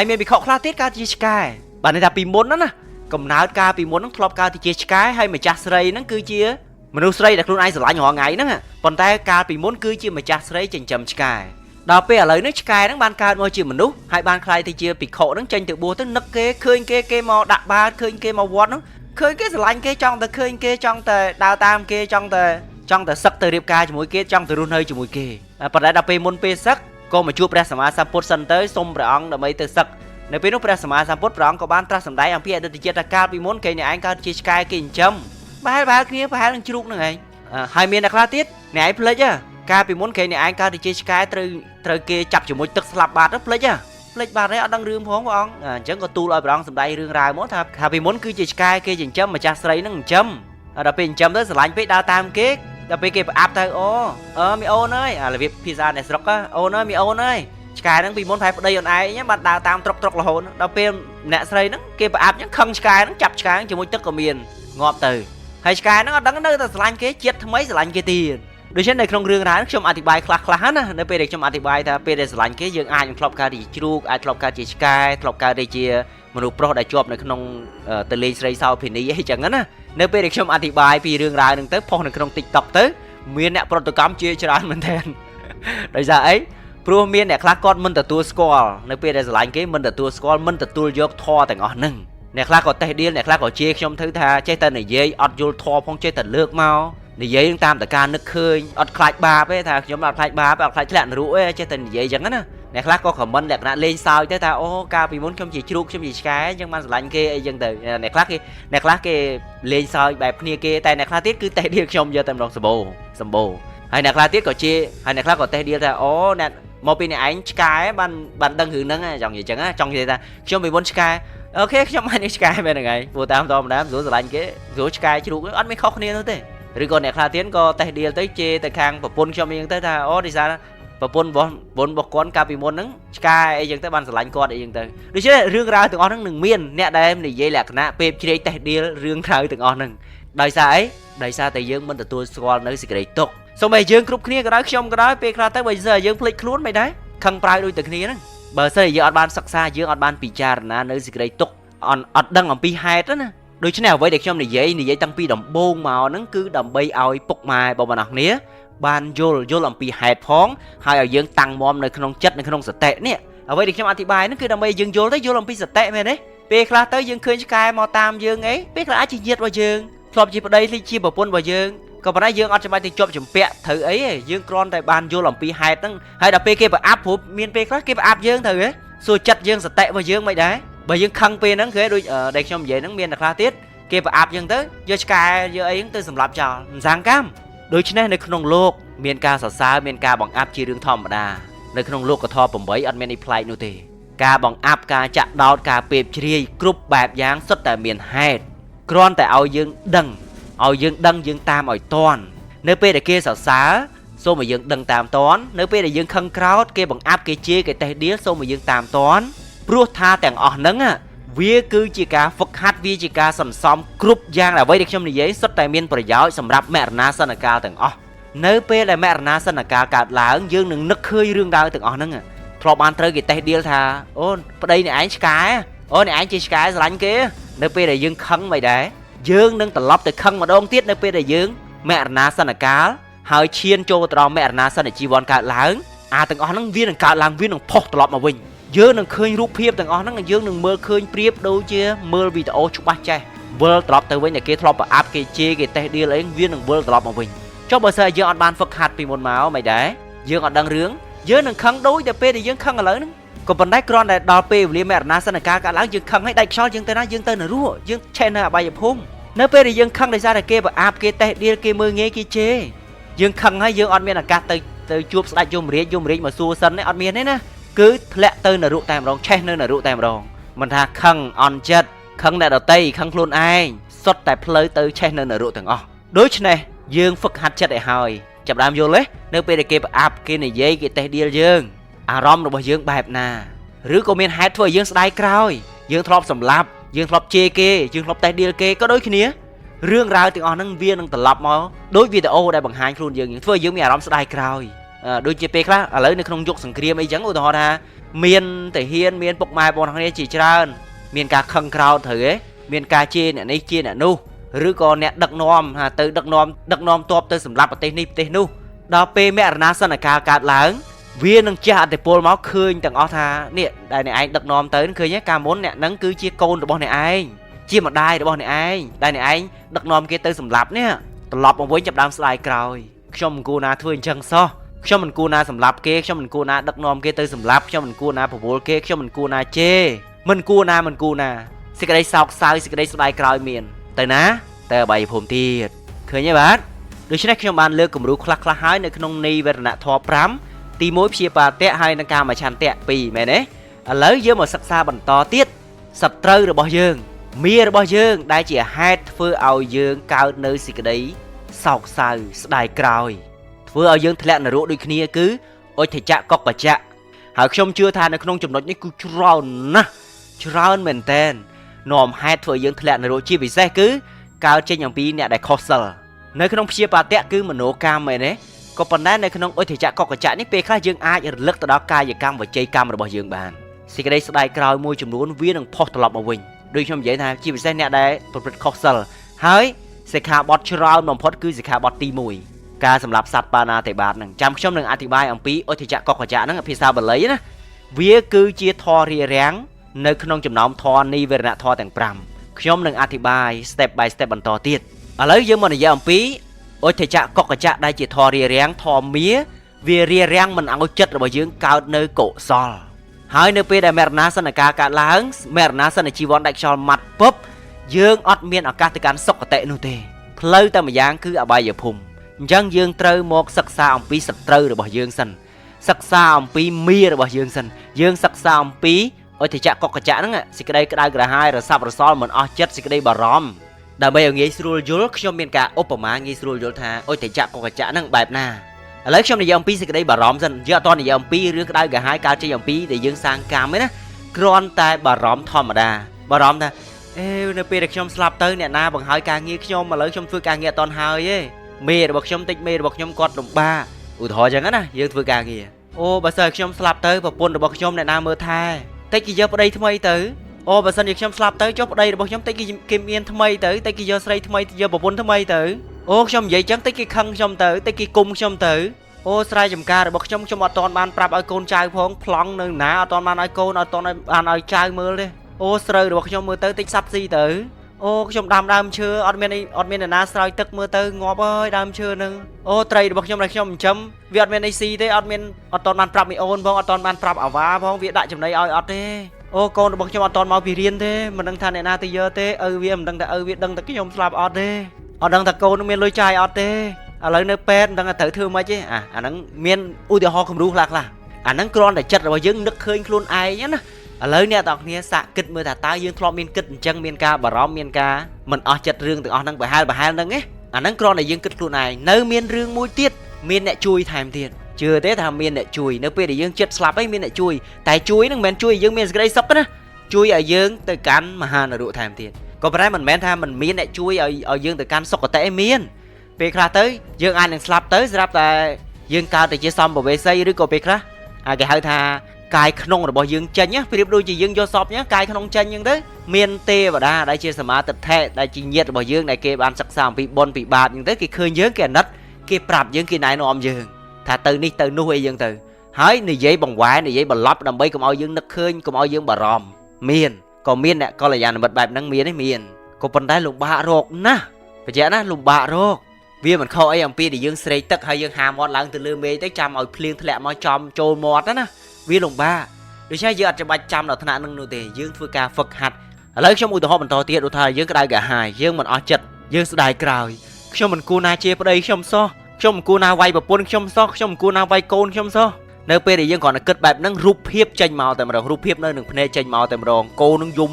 យមានវិខខ្លះទៀតកើតជាឆ្កែបានន័យថាពីមុនណាកំណើតកាលពីមុនហ្នឹងធ្លាប់កើតជាឆ្កែហើយម្ចាស់ស្រីហ្នឹងគឺជាមនុស្សស្រីដែលខ្លួនឯងស្រឡាញ់រាល់ថ្ងៃហ្នឹងប៉ុន្តែកាលពីមុនគឺជាម្ចាស់ស្រីចិញ្ចឹមឆ្កែដល់ពេលឥឡូវនេះឆ្កែហ្នឹងបានកើតមកជាមនុស្សហើយបានក្លាយទៅជាភិក្ខុហ្នឹងចេញទៅបួសទៅនឹកគេឃើញគេមកដាក់បាតឃើញគេមកវត្តហ្នឹងឃើញគេស្រឡាញ់គេចង់តែឃើញគេចង់តែដើរតាមគេចង់តែសឹកទៅរៀបការជាមួយគេចង់ទៅរស់នៅជាមួយគេប៉ុន្តែដល់ពេលមុនពេលសឹកក៏មកជួបព្រះសម្មាសម្ពុទ្ធសិនទៅសុំព្រះអង្គដើម្បីទៅសឹកនៅពេលនោះព្រះសម្មាសម្ពុទ្ធព្រះអង្គក៏បានត្រាស់សម្ដែងអំពីអតីតជាតិកាលពីមុនគេអ្នកឯងកើតជាឆ្កែគេចិញ្ចឹមប្រហែលគ្នាប្រហែលនឹងជ្រូកហ្នឹងឯងហើយមានអ្នកខ្លះទៀតអ្នកឯងភ្លេចកាលពីមុនគេអ្នកឯងកើតជាឆ្កែត្រូវគេចាប់ជាមួយទឹកស្លាប់បាត់ទៅភ្លេចបាត់ហើយអត់ដឹងរឿងផងព្រះអង្គអញ្ចឹងក៏ទូលឲ្យព្រះអង្គសម្ដែងរឿងរ៉ាវមកថាកាលពីមុនគឺជាឆ្កែគេចិញ្ចឹមម្ចាស់ស្រីហ្នឹងចិញ្ចឹមដល់ពេលចិញ្ចឹមទៅស្រឡាញ់ពេកដើរតាមគេដល់ពេលគេប្រអាប់ទៅមីអូនអើយរបៀបភាសាអ្នកស្រុកអូនអើយមីអូនអើយឆ្កែហ្នឹងពីមុនប្រហែលប្តីអូនឯងបានដើរតាមត្រុករហូតដល់ពេលម្នាក់ស្រីហ្នឹងគេប្រអាប់អញ្ចឹងខឹងឆ្កែហ្នឹងចាប់ឆ្កែជាមួយទឹកក៏មានងាប់ទៅហើយឆ្កែហ្នឹងអត់ដឹងនៅតែស្រឡាញ់គេជាតិថ្មីស្រឡាញ់គេទៀតដូច្នេះនៅក្នុងរឿងរ៉ាវខ្ញុំអធិប្បាយខ្លះណានៅពេលដែលខ្ញុំអធិប្បាយថាពេលដែលស្រឡាញ់គេយើងអាចនឹងធ្លាប់កើតជាជ្រូកអាចធ្លាប់កើតជាឆ្កែធ្លាប់កើតជាមនុស្សប្រុសដែលជាប់នៅក្នុងតលេងស្រីសោភិនីអីចឹងណានៅពេលដែលខ្ញុំអធិប្បាយពីរឿងរ៉ាវហ្នឹងទៅផុសនៅក្នុង TikTok ទៅមានអ្នកប្រតិកម្មជាច្រើនមែនទែនដោយសារអីព្រោះមានអ្នកខ្លះគាត់មិនទទួលស្គាល់នៅពេលដែលស្រឡាញ់គេមិនទទួលស្គាល់មិនទទួលយកធម៌ទាំងអស់ហ្នឹងអ្នកខ្លះក៏តេះដៀលអ្នកខ្លះក៏ជេរខ្ញុំទៅថាចេះតែនិយាយអត់យល់ធម៌ផងចេះតែលើកមកនិយាយតាមតែការនឹកឃើញអត់ខ្លាចបាបទេថាខ្ញុំអត់ខ្លាចបាបអត់ខ្លាចធ្លាក់នរកទេចេះតែនិយាយចឹងណា អ្នកខ្លះក៏ខមមិនលក្ខណៈលេងសើចទៅថាអូកាលពីមុនខ្ញុំជាជ្រូកខ្ញុំជាឆ្កែអញ្ចឹងបានស្រឡាញ់គេអីចឹងទៅអ្នកខ្លះគេលេងសើចបែបគ្នាគេតែអ្នកខ្លះទៀតគឺតេះដៀលខ្ញុំយកតែម្ដងសម្បូរហើយអ្នកខ្លះទៀតក៏ជាហើយអ្នកខ្លះក៏តេះដៀលថាអូអ្នកមកពីអ្នកឯងឆ្កែបានដឹងរឿងហ្នឹងចង់និយាយចឹងចង់និយាយថាខ្ញុំពីមុនឆ្កែអូខេខ្ញុំបានឆ្កែមែនហ្នឹងហើយព្រោះតាមធម្មតាស្រួលស្រឡាញ់គេស្រួលឆ្កែជ្រូកអត់មានខុសគ្នានោះទេឬក៏អ្នកខ្លះទៀតក៏តេះដៀលទៅជេរទៅខាងប្រពន្ធខ្ញុំអីចឹងទៅថាអូដោយសារប្រពន្ធរបស់គាត់កាលពីមុនហ្នឹងឆ្កែអីចឹងទៅបានស្រឡាញ់គាត់អីចឹងទៅដូច្នេះរឿងរ៉ាវទាំងអស់ហ្នឹងនឹងមានអ្នកដែលនិយាយលក្ខណៈពេបជ្រែកតេះដៀលរឿងរ៉ាវទាំងអស់ហ្នឹងដោយសារអីដោយសារតែយើងមិនទទួលស្គាល់នៅសេចក្តីទុក្ខសូម្បីយើងគ្រប់គ្នាក៏ដោយខ្ញុំក៏ដោយពេលខ្លះទៅបើសិនយើងភ្លេចខ្លួនមិនដែរខឹងប្រៅដូចតែគ្នាហ្នឹងបើសិនយើងអត់បានសិក្សាយើងអត់បានពិចារណានៅសេចក្តីទុក្ខអត់ដឹងអំពីហេតុណាដូច្នេះអ្វីដែលខ្ញុំនិយាយតាំងពីដំបូងមកហ្នឹងគឺដើម្បីឲ្យពុកម៉ែបងប្អូនគ្នាបានយល់អំពីហេតុផងហើយឲ្យយើងតាំងមាំនៅក្នុងចិត្តនៅក្នុងសតិនេះអ្វីដែលខ្ញុំអធិប្បាយហ្នឹងគឺដើម្បីយើងយល់អំពីសតិមែនទេពេលខ្លះទៅយើងឃើញឆ្កែមកតាមយើងអីពេលខ្លះអាចជាញាតិរបស់យើងធ្លាប់ជាប្តីជាប្រពន្ធរបស់យើងក៏ប៉ុន្តែយើងអត់ចាំបាច់ទៅជាប់ជំពាក់ត្រូវអីទេយើងគ្រាន់តែបានយល់អំពីហេតុហ្នឹងហើយដល់ពេលគេប្រអាប់ព្រោះមានពេលខ្លះគេប្រអាប់យើងត្រូវទេសួរចិត្តយើងសតិរបស់យើងមិនដែរបើយើងខឹងពេលហ្នឹងគេដូចដែលខ្ញុំនិយាយហ្នឹងមានតែខ្លះទៀតគេប្រអាប់យើងទៅយកឆ្កែយកអីហ្នឹងទៅសម្លាប់ចោលមិនសាងកម្មដូច្នេះនៅក្នុងលោកមានការសរសើរមានការបង្អាប់ជារឿងធម្មតានៅក្នុងលោកកថា8អត់មានអីប្លែកនោះទេការបង្អាប់ការចាក់ដោតការពេបជ្រាយគ្រប់បែបយ៉ាងសុទ្ធតែមានហេតុគ្រាន់តែឲ្យយើងដឹងយើងតាមឲ្យតន់នៅពេលដែលគេសរសើរសូមឲ្យយើងដឹងតាមតន់នៅពេលដែលយើងខឹងក្រោធគេបង្អាប់គេជេរគេតេះដៀលសូមឲ្យយើងតាមតន់ព្រោះថាទាំងអស់ហ្នឹងវាគឺជាការហ្វឹកហាត់វាជាការសន្សំគ្រប់យ៉ាងអ្វីដែលខ្ញុំនិយាយសុទ្ធតែមានប្រយោជន៍សម្រាប់មរណាសនកាលទាំងអស់នៅពេលដែលមរណាសនកាលកើតឡើងយើងនឹងនឹកឃើញរឿងរ៉ាវទាំងអស់ហ្នឹងធ្លាប់បានត្រូវគេតេះដៀលថាអូនប្តីអ្នកឯងឆ្កែអូនអ្នកឯងជាឆ្កែស្រឡាញ់គេនៅពេលដែលយើងខឹងមិនដែរយើងនឹងត្រឡប់ទៅខឹងម្ដងទៀតនៅពេលដែលយើងមរណាសនកាលហើយឈានចូលទៅដល់មរណាសនជីវ័នកើតឡើងទាំងអស់ហ្នឹងវានឹងកើតឡើងវានឹងផុសត្រឡប់មកវិញយើងនឹងឃើញរូបភាពទាំងអស់ហ្នឹងយើងនឹងមើលឃើញប្រៀបដូចជាមើលវីដេអូច្បាស់ចេះវិលត្រឡប់ទៅវិញតែគេធ្លាប់ប្រអាប់គេជេរគេតេះដៀលអីវានឹងវិលត្រឡប់មកវិញចុះបើសិនយើងអត់បានហ្វឹកហាត់ពីមុនមកមិនដែរយើងអត់ដឹងរឿងយើងនឹងខឹងដូចតែពេលដែលយើងខឹងឥឡូវហ្នឹងក៏ប៉ុន្តែគ្រាន់តែដល់ពេលវេលាមរណាសនកាលកើតឡើងយើងខឹងឲ្យដាច់ខ្យល់យើងទៅណាយើងទៅនរោយើងឆេះនៅអបាយភូមិនៅពេលដែលយើងខឹងដោយសារតែគេប្រអាប់គេតេះដៀលគេមើលងាយគេជេរយើងខឹងហើយយើងអត់មានឱកាសទៅជួបស្ដេចយមរាជមកសួរសិនទេអត់មានទេណាគឺធ្លាក់ទៅនរកតែម្ដងឆេះនៅនរកតែម្ដងមិនថាខឹងអន់ចិត្តខឹងអ្នកដតីខឹងខ្លួនឯងសុទ្ធតែផ្លូវទៅឆេះនៅនរកទាំងអស់ដូច្នេះយើងហ្វឹកហាត់ចិត្តឲ្យហើយចាប់ដើមយល់ទេនៅពេលដែលគេប្រអាប់គេនិយាយគេតេះដៀលយើងអារម្មណ៍របស់យើងបែបណាឬក៏មានហេតុធ្វើឲ្យយើងស្ដាយក្រោយយើងធ្លាប់សម្លាប់យើងធ្លាប់ជេរគេយើងធ្លាប់តេះដៀលគេក៏ដូចគ្នារឿងរ៉ាវទាំងអស់ហ្នឹងវានឹងត្រឡប់មកដូចវីដេអូដែលបង្ហាញខ្លួនយើងធ្វើឲ្យយើងមានអារម្មណ៍ស្ដាយក្រោយដូចជាពេលខ្លះឥឡូវនៅក្នុងយុគសង្គ្រាមអីចឹងឧទាហរណ៍ថាមានទាហានមានពុកម៉ែបងប្អូនគ្នាជាច្រើនមានការខឹងក្រោធត្រូវទេមានការជេរអ្នកនេះជេរអ្នកនោះឬក៏អ្នកដឹកនាំទៅដឹកនាំទ័ពទៅសម្លាប់ប្រទេសនេះប្រទេសនោះដល់ពេលមរណាសនកាលកើតឡើងវានឹងជះឥទ្ធិពលមកឃើញទាំងអស់ថានេះដែលអ្នកឯងដឹកនាំទៅឃើញទេកាលមុនអ្នកហ្នឹងគឺជាកូនរបស់អ្នកឯងជាម្ដាយរបស់អ្នកឯងដែលអ្នកឯងដឹកនាំគេទៅសម្លាប់នេះត្រឡប់មកវិញចាប់ដើមស្ដាយក្រោយខ្ញុំមិនគួរណាធ្វើអញ្ចឹងសោះខ្ញុំមិនគួរណាសម្លាប់គេខ្ញុំមិនគួរណាដឹកនាំគេទៅសម្លាប់ខ្ញុំមិនគួរណាប្រមូលគេខ្ញុំមិនគួរណាជេរមិនគួរណាសេចក្តីសោកសៅសេចក្តីស្ដាយក្រោយមានទៅណាទៅអបាយភូមិទៀតឃើញទេបាទដូច្នេះខ្ញុំបានលើកគំរូខ្លះៗហើយនៅក្នុងនៃវរណៈធម៌5ទី1ព្យាបាទៈហើយនឹងកាមឆន្ទៈ2មែនទេឥឡូវយើងមកសិក្សាបន្តទៀតសត្រូវរបស់យើងមារបស់យើងដែលជាហេតុធ្វើឲ្យយើងកើតនៅសេចក្តីសោកសៅស្ដាយក្រោយធ្វើឲ្យយើងធ្លាក់នរកដូចគ្នាគឺអុជចៈកុកចៈហើយខ្ញុំជឿថានៅក្នុងចំណុចនេះគឺច្រើនណាស់ច្រើនមែនតើនាំហេតុធ្វើឲ្យយើងធ្លាក់នរកជាពិសេសគឺកើតចេញអំពីអ្នកដែលខុសសិលនៅក្នុងព្យាបាទៈគឺមโนកម្មមែនទេក៏ប៉ុន្តែនៅក្នុងអុជចៈកុកចៈនេះពេលខ្លះយើងអាចរលឹកទៅដល់កាយកម្មវចីកម្មរបស់យើងបានសេចក្តីស្ដាយក្រោយមួយចំនួនវានឹងផុសត្រឡប់មកវិញដូចខ្ញុំនិយាយថាជាពិសេសអ្នកដែលប្រព្រឹត្តខុសសិលហើយសិក្ខាបទច្រើនបំផុតគឺសិក្ខាបទទី1ការសម្លាប់សត្វបាណាតិបាតហ្នឹងចាំខ្ញុំនឹងអធិប្បាយអំពីអុជចៈកុកចៈហ្នឹងភាសាបាលីណាវាគឺជាធម៌រារាំងនៅក្នុងចំណោមធម៌និវរណៈធម៌ទាំង5ខ្ញុំនឹងអធិប្បាយ step by step បន្តទៀតឥឡូវយើងមកនិយាយអំពីអុជចៈកុកចៈដែលជាធម៌រារាំងធម៌មា វារារាំងមិនឲ្យចិត្តរបស់យើងកើតនៅកុសលហើយនៅពេលដែលមរណាសន្និកាកើតឡើងមរណាសន្និជីវ័នដាច់ខ្យល់ម៉ាត់ពុបយើងអត់មានឱកាសទៅកាន់សុគតិនោះទេផ្លូវតែម្យ៉ាងគឺអបាយភូមិអញ្ចឹងយើងត្រូវមកសិក្សាអំពីសត្រូវរបស់យើងសិនសិក្សាអំពីមីរបស់យើងសិនយើងសិក្សាអំពីអតិចកកចៈហ្នឹងសេចក្តីក្តៅក្រហាយរស័ព្ទរសល់មិនអស់ចិត្តសេចក្តីបារម្ភដើម្បីឲ្យងាយស្រួលយល់ខ្ញុំមានការឧបមាងាយស្រួលយល់ថាអតិចកកចៈហ្នឹងបែបណាឥឡូវខ្ញុំនិយាយអំពីសេចក្តីបារម្ភសិនយើងអត់តនិយាយអំពីរឿងក្តៅក្រហាយកើតចេញអំពីដែលយើងសាងកម្មទេណាគ្រាន់តែបារម្ភធម្មតាបារម្ភថានៅពេលដែលខ្ញុំស្លាប់ទៅអ្នកណាបង្ហើយការងារខ្ញុំឥឡូវខ្ញុំធ្វើការងារអត់តន់ហើយទេមេរបស់ខ្ញុំតិចមេរបស់ខ្ញុំគាត់លំបាកឧទាហរណ៍ចឹងណាយើងធ្វើការងារអូបើសិនខ្ញុំស្លាប់ទៅប្រពន្ធរបស់ខ្ញុំអ្នកណាមើលថែតិចគេយកប្តីថ្មីទៅអូបើសិនជាខ្ញុំស្លាប់ទៅចុះប្តីរបស់ខ្ញុំតិចគេមានថ្មីទៅតិចគេយកស្រីថ្មីយកប្រពន្ធថ្មីទៅអូខ្ញុំនិយាយចឹងតិចគេខឹងខ្ញុំទៅតិចគេគុំខ្ញុំទៅអូស្រែចម្ការរបស់ខ្ញុំអត់តន់បានប្រាប់ឲ្យកូនចៅផងប្លង់នៅណាអត់តន់បានឲ្យកូនអត់តន់បានឲ្យចៅមើលទេអូស្រូវរបស់ខ្ញុំមើលទៅតិចសាប់ស៊ីទៅអូខ្ញុំដាំដើមឈើអត់មានអ្នកណាស្រោចទឹកមើលទៅងាប់អើយដើមឈើហ្នឹងអូត្រីរបស់ខ្ញុំដែលខ្ញុំចិញ្ចឹមវាអត់មានអីស៊ីទេអត់តន់បានប្រាប់មីអូនផងអត់តន់បានប្រាប់អាវ៉ាផងវាដាក់ចំណីឲ្យអត់ទេអូកូនរបស់ខ្ញុំអត់តន់មកពីរៀនទេមិនដឹងថាអ្នកណាទៅយកទេវាមិនដឹងថាវាដឹងតែខ្ញុំស្លាប់អត់ទេអត់ដឹងថាកូនមានលុយចាយអត់ទេឥឡូវនៅពេទ្យមិនដឹងថាត្រូវធ្វើម៉េចទេអាហ្នឹងមានឧទាហរណ៍គំរូខ្លះអាហ្នឹងគ្រាន់តែចិត្តរបស់យើងនឹកឃើញខ្លួនឯងណាឥឡូវអ្នកទាំងគ្នាសាកគិតមើលថាតើយើងធ្លាប់មានគិតអញ្ចឹងមានការបារម្ភមានការមិនអស់ចិត្តរឿងទាំងអស់ហ្នឹងប្រហែលហ្នឹងឯងអាហ្នឹងគ្រាន់តែយើងគិតខ្លួនឯងនៅមានរឿងមួយទៀតមានអ្នកជួយថែមទៀតជឿទេថាមានអ្នកជួយនៅពេលដែលយើងចិត្តស្លាប់ហើយមានអ្នកជួយតែជួយហ្នឹងមិនមែនជួយឲ្យយើងមានសេចក្តីសុខទេណាជួយឲ្យយើងទៅកាន់មហានរកថែមទៀតក៏ប៉ុន្តែមិនមែនថាមិនមានអ្នកជួយឲ្យយើងទៅកាន់សុគតិឯមានពេលខ្លះទៅយើងអាចនឹងស្លាប់ទៅស្រាប់តែយើងកើតទៅជាសម្ភវេសីឬក៏ពេលខ្លះគេហៅថាកាយក្នុងរបស់យើងចេញប្រៀបដូចជាយើងយកសពកាយក្នុងចេញអញ្ចឹងទៅមានទេវតាដែលជាសមាទិដ្ឋិដែលជាញាតិរបស់យើងដែលគេបានសិក្សាអំពីបុណ្យពីបាបអញ្ចឹងទៅគេឃើញយើងគេអាណិតគេប្រាប់យើងគេណែនាំយើងថាទៅនេះទៅនោះអីយើងទៅហើយនិយាយបង្វែរនិយាយបន្លប់ដើម្បីកុំឲ្យយើងនឹកឃើញកុំឲ្យយើងបារម្ភមានក៏មានអ្នកកល្យាណមិត្តបែបហ្នឹងមានក៏ប៉ុន្តែលំបាករកណាស់បញ្ជាក់ណាលំបាករកវាមិនខុសអីអំពីដែលយើងស្រេកទឹកហើយយើងហាមាត់ឡើងទៅលើមេឃទៅចាំឲ្យភ្លៀងធ្លាក់មកចំចូលមាត់ណាវាលំបាកដូច្នេះយើងអត់ចាំបាច់ចាំដល់ថ្នាក់នឹងនោះទេយើងធ្វើការហ្វឹកហាត់ឥឡូវខ្ញុំឧទាហរណ៍បន្តទៀតឧទាហរណ៍យើងក្តៅក្រហាយយើងមិនអស់ចិត្តយើងស្ដាយក្រោយខ្ញុំមិនគួរណាជាប្តីខ្ញុំសោះខ្ញុំមិនគួរណាវាយប្រពន្ធខ្ញុំសោះខ្ញុំមិនគួរណាវាយកូនខ្ញុំសោះនៅពេលដែលយើងគ្រាន់តែគិតបែបហ្នឹងរូបភាពចេញមកតែម្ដងរូបភាពនៅនឹងភ្នែកចេញមកតែម្ដងកូននឹងយំ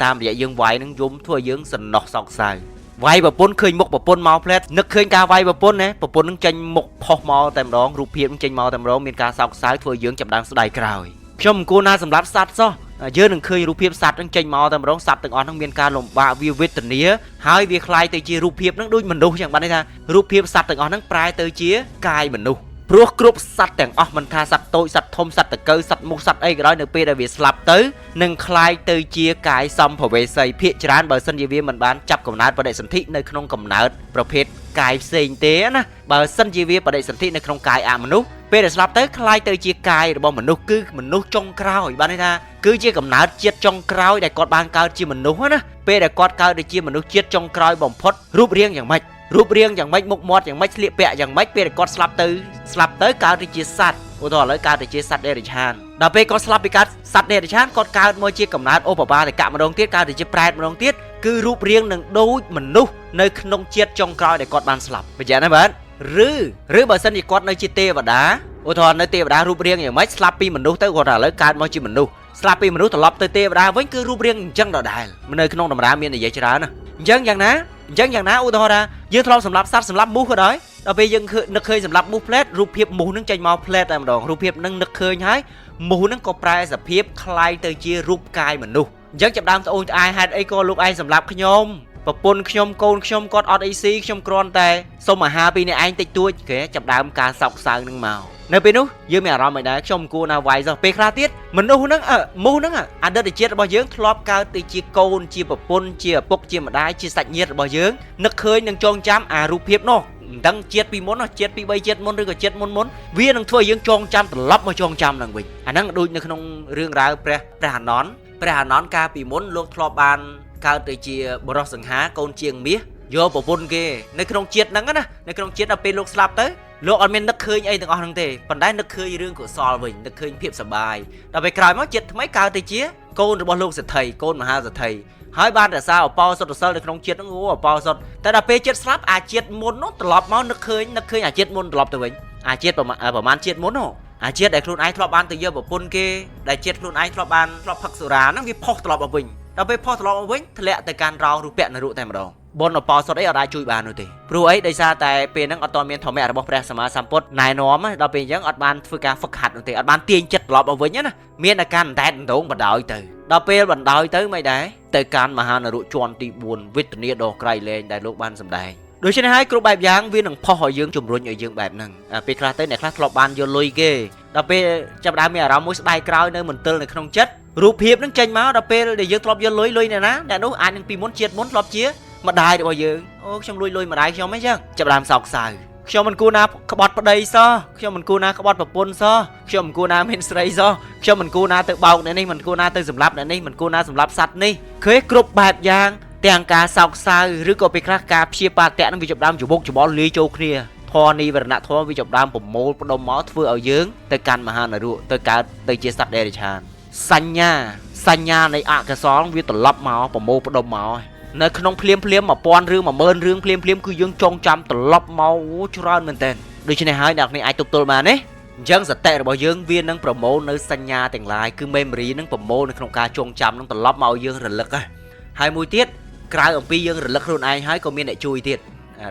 តាមរយៈយើងវាយនឹងយំធ្វើឲ្យយើងសំណោះសោកសៅវាយប្រពន្ធឃើញមុខប្រពន្ធមកផ្លែតនឹកឃើញការវាយប្រពន្ធណាប្រពន្ធនឹងចេញមុខផុសមកតែម្ដងរូបភាពនឹងចេញមកតែម្ដងមានការសោកសៅធ្វើឲ្យយើងចាប់ដើមស្ដាយក្រោយខ្ញុំមិនគួរណាសម្រាប់សត្វសោះយើងនឹងឃើញរូបភាពសត្វនឹងចេញមកតែម្ដងសត្វទាំងអស់នឹងមានការលំបាកវាវេទនាហើយវាคล้ายទៅជារូបភាពនឹងដូចមនុស្សចឹងបានន័យថារូបភាពសត្វទាំងអស់នឹងប្រែទៅជាកាយមនុស្សព្រោះគ្រប់សត្វទាំងអស់មិនថាសត្វតូចសត្វធំសត្វតកូវសត្វមុខសត្វអីក៏ដោយនៅពេលដែលវាស្លាប់ទៅនឹងคล้ายទៅជាកាយសម្ភវេសីភាគច្រើនបើសិនជាវាមិនបានចាប់កំណើតបដិសន្ធិនៅក្នុងកំណើតប្រភេទកាយផ្សេងទេណាបើសិនជាវាបដិសន្ធិនៅក្នុងកាយអមនុស្សពេលដែលស្លាប់ទៅคล้ายទៅជាកាយរបស់មនុស្សគឺមនុស្សចុងក្រោយបានន័យថាគឺជាកំណើតជាតិចុងក្រោយដែលគាត់បានកើតជាមនុស្សណាពេលដែលគាត់កើតទៅជាមនុស្សជាតិចុងក្រោយបំផុតរូបរាងយ៉ាងម៉េចមុខមាត់យ៉ាងម៉េចស្លៀកពាក់យ៉ាងម៉េចពេលគាត់ស្លាប់ទៅកើតទៅជាសត្វឧទាហរណ៍ឥឡូវកើតទៅជាសត្វដេរិឆានដល់ពេលគាត់ស្លាប់ពីកើតសត្វដេរិឆានគាត់កើតមកជាកំណើតឧបបាទិកម្ដងទៀតកើតទៅជាប្រែតម្ដងទៀតគឺរូបរាងនឹងដូចមនុស្សនៅក្នុងជាតិចុងក្រោយដែលគាត់បានស្លាប់បញ្ជាក់ណាបាទឬបើសិនជាគាត់នៅជាទេវតាឧទាហរណ៍នៅទេវតារូបរាងយ៉ាងម៉េចស្លាប់ពីមនុស្សទៅគាត់ថាឥឡូវកើតមកជាមនុស្សស្លាប់ពីមនុស្សត្រឡប់ទៅទេវតាវិញគឺរូបរាងអញ្ចឹងដដែលនៅក្នុងតម្រាមាននិយាយច្រើនណាអញ្ចឹងយ៉ាងណាឧទាហរណ៍ថាយើងធ្លាប់សម្លាប់សត្វសម្លាប់មូសក៏ដោយដល់ពេលយើងនឹកឃើញសម្លាប់មូសផ្លែតរូបភាពមូសនឹងចេញមកផ្លែតតែម្ដងរូបភាពនឹងនឹកឃើញហើយមូសនឹងក៏ប្រែសភាពคล้ายទៅជារូបកាយមនុស្សអញ្ចឹងចាប់ដើមត្អូញត្អែហេតុអីក៏លោកឯងសម្លាប់ខ្ញុំប្រពន្ធខ្ញុំកូនខ្ញុំគាត់អត់អីស៊ីខ្ញុំគ្រាន់តែសុំអាហារពីអ្នកឯងតិចតួចគេចាប់ដើមការសោកសៅនឹងមកនៅពេលនោះយើងមានអារម្មណ៍មិនដែរខ្ញុំមិនគួរណាវាយសោះពេលខ្លះទៀតមនុស្សហ្នឹងមូសហ្នឹងអតីតជាតិរបស់យើងធ្លាប់កើតទៅជាកូនជាប្រពន្ធជាឪពុកជាម្ដាយជាសាច់ញាតិរបស់យើងនឹកឃើញនឹងចងចាំអារូបភាពនោះមិនដឹងជាតិពីមុនជាតិពី3ជាតិមុនឬក៏ជាតិមុនវានឹងធ្វើឲ្យយើងចងចាំត្រឡប់មកចងចាំឡើងវិញអាហ្នឹងដូចនៅក្នុងរឿងរ៉ាវព្រះអានន្ទកាលពីមុនលោកធ្លាប់បានកើតទៅជាបរិសសង្ហាកូនជាងមាសយកប្រពន្ធគេនៅក្នុងជាតិហ្នឹងណានៅក្នុងជាតិដល់ពេលលោកស្លាប់ទៅ លោកអត់មាននឹកឃើញអីទាំងអស់ហ្នឹងទេប៉ុន្តែនឹកឃើញរឿងកុសលវិញនឹកឃើញភាពសប្បាយដល់ពេលក្រោយមកជាតិថ្មីកើតទៅជាកូនរបស់លោកសេដ្ឋីកូនមហាសេដ្ឋីហើយបានរក្សាអបោសុទ្ធសិលនៅក្នុងជាតិហ្នឹងអូអបោសុទ្ធតែដល់ពេលជាតិស្លាប់អាជាតិមុននោះត្រឡប់មកនឹកឃើញអាជាតិមុនត្រឡប់ទៅវិញអាជាតិប្រមាណជាតិមុននោះអាជាតិដែលខ្លួនឯងធ្លាប់បានទៅយកប្រពន្ធគេដែលជាតិខ្លួនឯងធ្លាប់ផឹកសុរាហ្នឹងវាផុសត្រឡប់មកវិញដល់ពេលផុសត្រឡប់មកវិញធ្លាក់ទៅកាន់រោងរូបនរុតែម្ដងបុណ្យអបោសុទ្ធអីអត់អាចជួយបាននោះទេព្រោះអីដោយសារតែពេលហ្នឹងអត់ទាន់មានធម្មៈរបស់ព្រះសម្មាសម្ពុទ្ធណែនាំដល់ពេលអញ្ចឹងអត់បានធ្វើការហ្វឹកហាត់នោះទេអត់បានទាញចិត្តត្រឡប់មកវិញណាមានតែការតែតដងបណ្ដោយទៅដល់ពេលបណ្ដោយទៅមិនដែរទៅកាន់មហានរុជាន់ទី4វេទនាដ៏ក្រៃលែងដែលលោកបានសម្ដែងដូច្នេះហើយគ្រប់បែបយ៉ាងវានឹងផុសឲ្យយើងជំរុញឲ្យយើងបែបហ្នឹងពេលខ្លះទៅអ្នកខ្លះធ្លាប់បានយកលុយគេដល់ពេលចាប់ដើមមានអារម្មណ៍មួយស្ដាយក្រោយនៅមន្ទិលនៅក្នុងចិត្តរូបភាពហ្នឹងចេញមកដល់ពេលដែលយើងធ្លាប់យកលុយអ្នកណាអ្នកនោះអាចនឹងពីមុនជាតិមុនធ្លាប់ជាម្ដាយរបស់យើងអូខ្ញុំលុយម្ដាយខ្ញុំអីចឹងចាប់ដើមសោកសៅខ្ញុំមិនគួរណាក្បត់ប្តីសោះខ្ញុំមិនគួរណាក្បត់ប្រពន្ធសោះខ្ញុំមិនគួរណាមានស្រីសោះខ្ញុំមិនគួរណាទៅបោកអ្នកនេះមិនគួរណាទៅសម្លាប់អ្នកនេះមិនគួរណាសម្លាប់សត្វនេះឃើញគ្រប់បែបយ៉ាងទាំងការសោកសៅឬក៏ពេលខ្លះការព្យាបាទៈនឹងវាចាប់ដើមច្បុកច្បល់លាយចូលគ្នាធរនីវរណៈធរវាចាប់ដើមប្រមូលផ្ដុំមកធ្វើឲ្យយើងទៅកាន់មហានរុទៅកើតទៅជាសត្វដេរឆានសញ្ញានៃអកុសលវាត្រឡប់មកប្រមូលផ្ដុំមកនៅក្នុងភ្លាម1000រឿង10000រឿងភ្លាមគឺយើងចងចាំត្រឡប់មកច្រើនមែនតើដូច្នេះហើយអ្នកនេះអាចទប់ទល់បានទេអញ្ចឹងសតិរបស់យើងវានឹងប្រមូលនៅសញ្ញាទាំងឡាយគឺ memory នឹងប្រមូលនៅក្នុងការចងចាំនឹងត្រឡប់មកឲ្យយើងរលឹកហើយមួយទៀតក្រៅអំពីយើងរលឹកខ្លួនឯងហើយក៏មានអ្នកជួយទៀត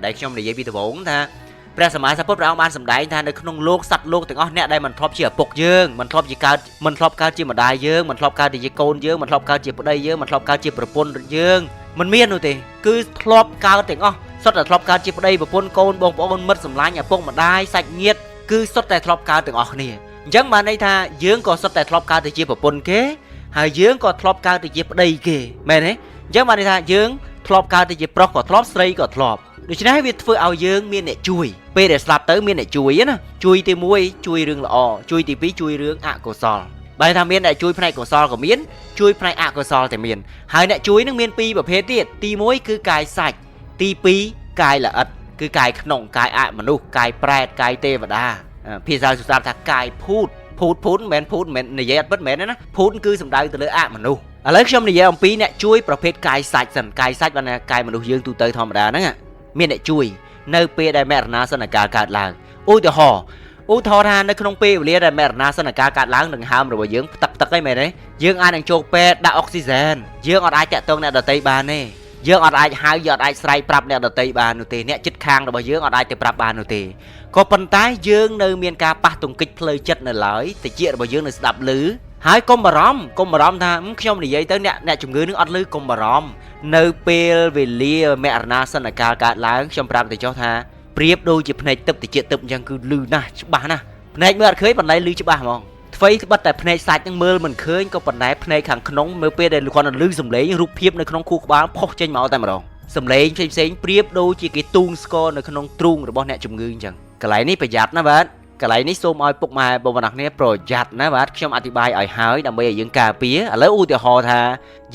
ដែលខ្ញុំនិយាយពីដំបូងថាព្រះសម្មាសម្ពុទ្ធព្រះអង្គបានសម្ដែងថានៅក្នុងលោកសត្វលោកទាំងអស់អ្នកដែលមិនធ្លាប់ជាឪពុកយើងមិនធ្លាប់កើតជាម្ដាយយើងមិនធ្លាប់កើតជាកូនយើងមិនធ្លាប់កើតជាប្តីយើងមិនធ្លាប់កើតជាប្រពន្ធយើងមិនមាននោះទេគឺធ្លាប់កើតទាំងអស់សុទ្ធតែធ្លាប់កើតជាប្តីប្រពន្ធកូនបងប្អូនមិត្តសម្លាញ់ឪពុកម្ដាយសាច់ញាតិគឺសុទ្ធតែធ្លាប់កើតទាំងអស់គ្នាអញ្ចឹងបានន័យថាយើងក៏សុទ្ធតែធ្លាប់កើតទៅជាប្រពន្ធគេហើយយើងក៏ធ្លាប់កើតទៅជាប្តីគេមែនទេអញ្ចឹងបានន័យថាយើងធ្លាប់កើតទៅជាប្រុសក៏ធ្លាប់ស្រីក៏ធ្លាប់ដូច្នេះវាធ្វើឲ្យយើងមានអ្នកជួយពេលដែលស្លាប់ទៅមានអ្នកជួយណាជួយទី1ជួយរឿងល្អជួយទី2ជួយរឿងអកុសលបើថាមានអ្នកជួយផ្នែកកុសលក៏មានជួយផ្នែកអកុសលតែមានហើយអ្នកជួយនឹងមាន2ប្រភេទទៀតទី1គឺកាយសាច់ទី2កាយល្អិតគឺកាយក្នុងកាយអមនុស្សកាយប្រែតកាយទេវតាភាសាសុស្ដាប់ថាកាយភូតមិនមែនភូតមិនមែននិយាយអត់ពិតមែនទេណាភូតគឺសំដៅទៅលើអមនុស្សឥឡូវខ្ញុំនិយាយអំពីអ្នកជួយប្រភេទកាយសាច់សិនកាយសាច់បានកាយមនុស្សយើងទូទៅធម្មតាហ្នឹងមានអ្នកជួយនៅពេលដែលមរណសន្និកាលកើតឡើងឧទាហរណ៍ថានៅក្នុងពេលវេលាដែលមរណសន្និកាលកើតឡើងនឹងហើមរបស់យើងផ្ទឹកអីមែនទេយើងអាចនឹងចូលពេទ្យដាក់អុកស៊ីហ្សែនយើងអត់អាចតាក់ទងអ្នកដទៃបានទេយើងអត់អាចហៅយើងអត់អាចស្រែកប្រាប់អ្នកដទៃបាននោះទេអ្នកជិតខាងរបស់យើងអត់អាចទៅប្រាប់បាននោះទេក៏ប៉ុន្តែយើងនៅមានការប៉ះទង្គិចផ្លូវចិត្តនៅឡើយតិចរបស់យើងនៅស្ដាប់ឮហើយកុំបារម្ភថាខ្ញុំនិយាយទៅអ្នកជំងឺនឹងអត់ឮកុំបារម្ភនៅពេលវេលាមរណសន្និកាលកើតឡើងខ្ញុំប្រាប់ទៅចុះថាប្រៀបដូចជាភ្នែកទឹកតិចទឹកអញ្ចឹងគឺលឺណាស់ច្បាស់ណាស់ភ្នែកមើលអត់ឃើញប៉ុន្តែលឺច្បាស់ហ្មងថ្វីត្បិតតែភ្នែកសាច់នឹងមើលមិនឃើញក៏ប៉ុន្តែភ្នែកខាងក្នុងមើលពេលដែលគាត់លឺសំឡេងរូបភាពនៅក្នុងខួរក្បាលផុសចេញមកតែម្ដងសំឡេងផ្សេងប្រៀបដូចជាគេទូងស្គរនៅក្នុងទ្រូងរបស់អ្នកជំងឺអញ្ចឹងកន្លែងនេះប្រយ័ត្នណាបាទកន្លែងនេះសូមឲ្យពុកម៉ែបងប្អូនគ្នាប្រយ័ត្នណាបាទខ្ញុំអធិប្បាយឲ្យហើយដើម្បីឲ្យយើងការពារឥឡូវឧទាហរណ៍ថ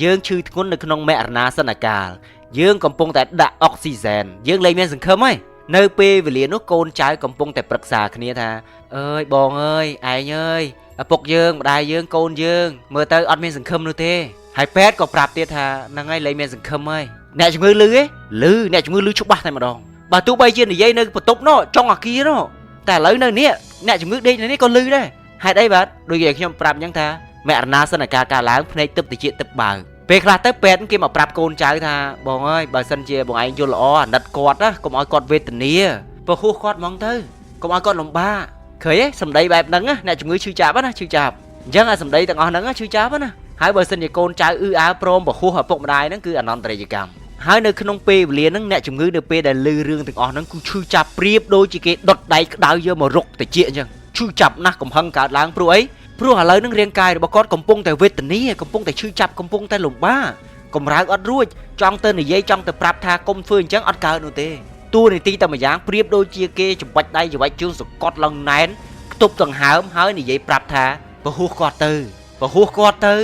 ាយើងឈឺធ្ងន់នៅក្នុងមរណសន្និកាលយើងកំពុងតែដាក់អុកស៊ីហ្សែនយើងលែងមានសង្ឃឹមហើយនៅពេលវេលានោះកូនចៅកំពុងតែប្រឹក្សាគ្នាថាអើយបងអើយឯងអើយឪពុកយើងម្ដាយយើងកូនយើងមើលទៅអត់មានសង្ឃឹមនោះទេហើយពេទ្យក៏ប្រាប់ទៀតថាហ្នឹងហើយលែងមានសង្ឃឹមហើយអ្នកជំងឺលឺទេលឺអ្នកជំងឺលឺច្បាស់តែម្ដងបើទោះបីជានិយាយនៅបន្ទប់នោះចុងអាគារនោះតែឥឡូវនៅនេះអ្នកជំងឺដេកនៅនេះក៏លឺដែរហេតុអីបាទដូចជាខ្ញុំប្រាប់អញ្ចឹងថាមរណសន្និកាលកើតឡើងភ្នែកទឹកតិចទឹកបើពេលខ្លះទៅពេទ្យគេមកប្រាប់កូនចៅថាបងអើយបើសិនជាបងឯងយល់ល្អអាណិតគាត់ណាកុំឲ្យគាត់វេទនាព្រោះហួសគាត់ហ្មងទៅកុំឲ្យគាត់លំបាកឃើញទេសម្ដីបែបហ្នឹងអ្នកជំងឺឈឺចាប់ណាឈឺចាប់អញ្ចឹងអាសម្ដីទាំងអស់ហ្នឹងឈឺចាប់ណាហើយបើសិនជាកូនចៅអើព្រមបរហួសឪពុកម្ដាយហ្នឹងគឺអនន្តរយកម្មហើយនៅក្នុងពេលវេលាហ្នឹងអ្នកជំងឺនៅពេលដែលឮរឿងទាំងអស់ហ្នឹងគឺឈឺចាប់ប្រៀបដូចជាគេដុតដៃក្តៅយកមករុកតិចអញ្ចឹងឈឺចាប់ណាស់កំហឹងកើតឡើងព្រោះអីព្រោះឥឡូវហ្នឹងរាងកាយរបស់គាត់កំពុងតែវេទនាកំពុងតែឈឺចាប់កំពុងតែលំបាកកម្រើកអត់រួចចង់ទៅនិយាយចង់ទៅប្រាប់ថាកុំធ្វើអញ្ចឹងអត់កើតនោះទេតួនាទីតែម្យ៉ាងប្រៀបដូចជាគេចំបាច់ដៃច្របាច់ជើងសកត់ឡើងណែនខ្ទប់ដង្ហើមហើយនិយាយប្រាប់ថាពហុគាត់ទ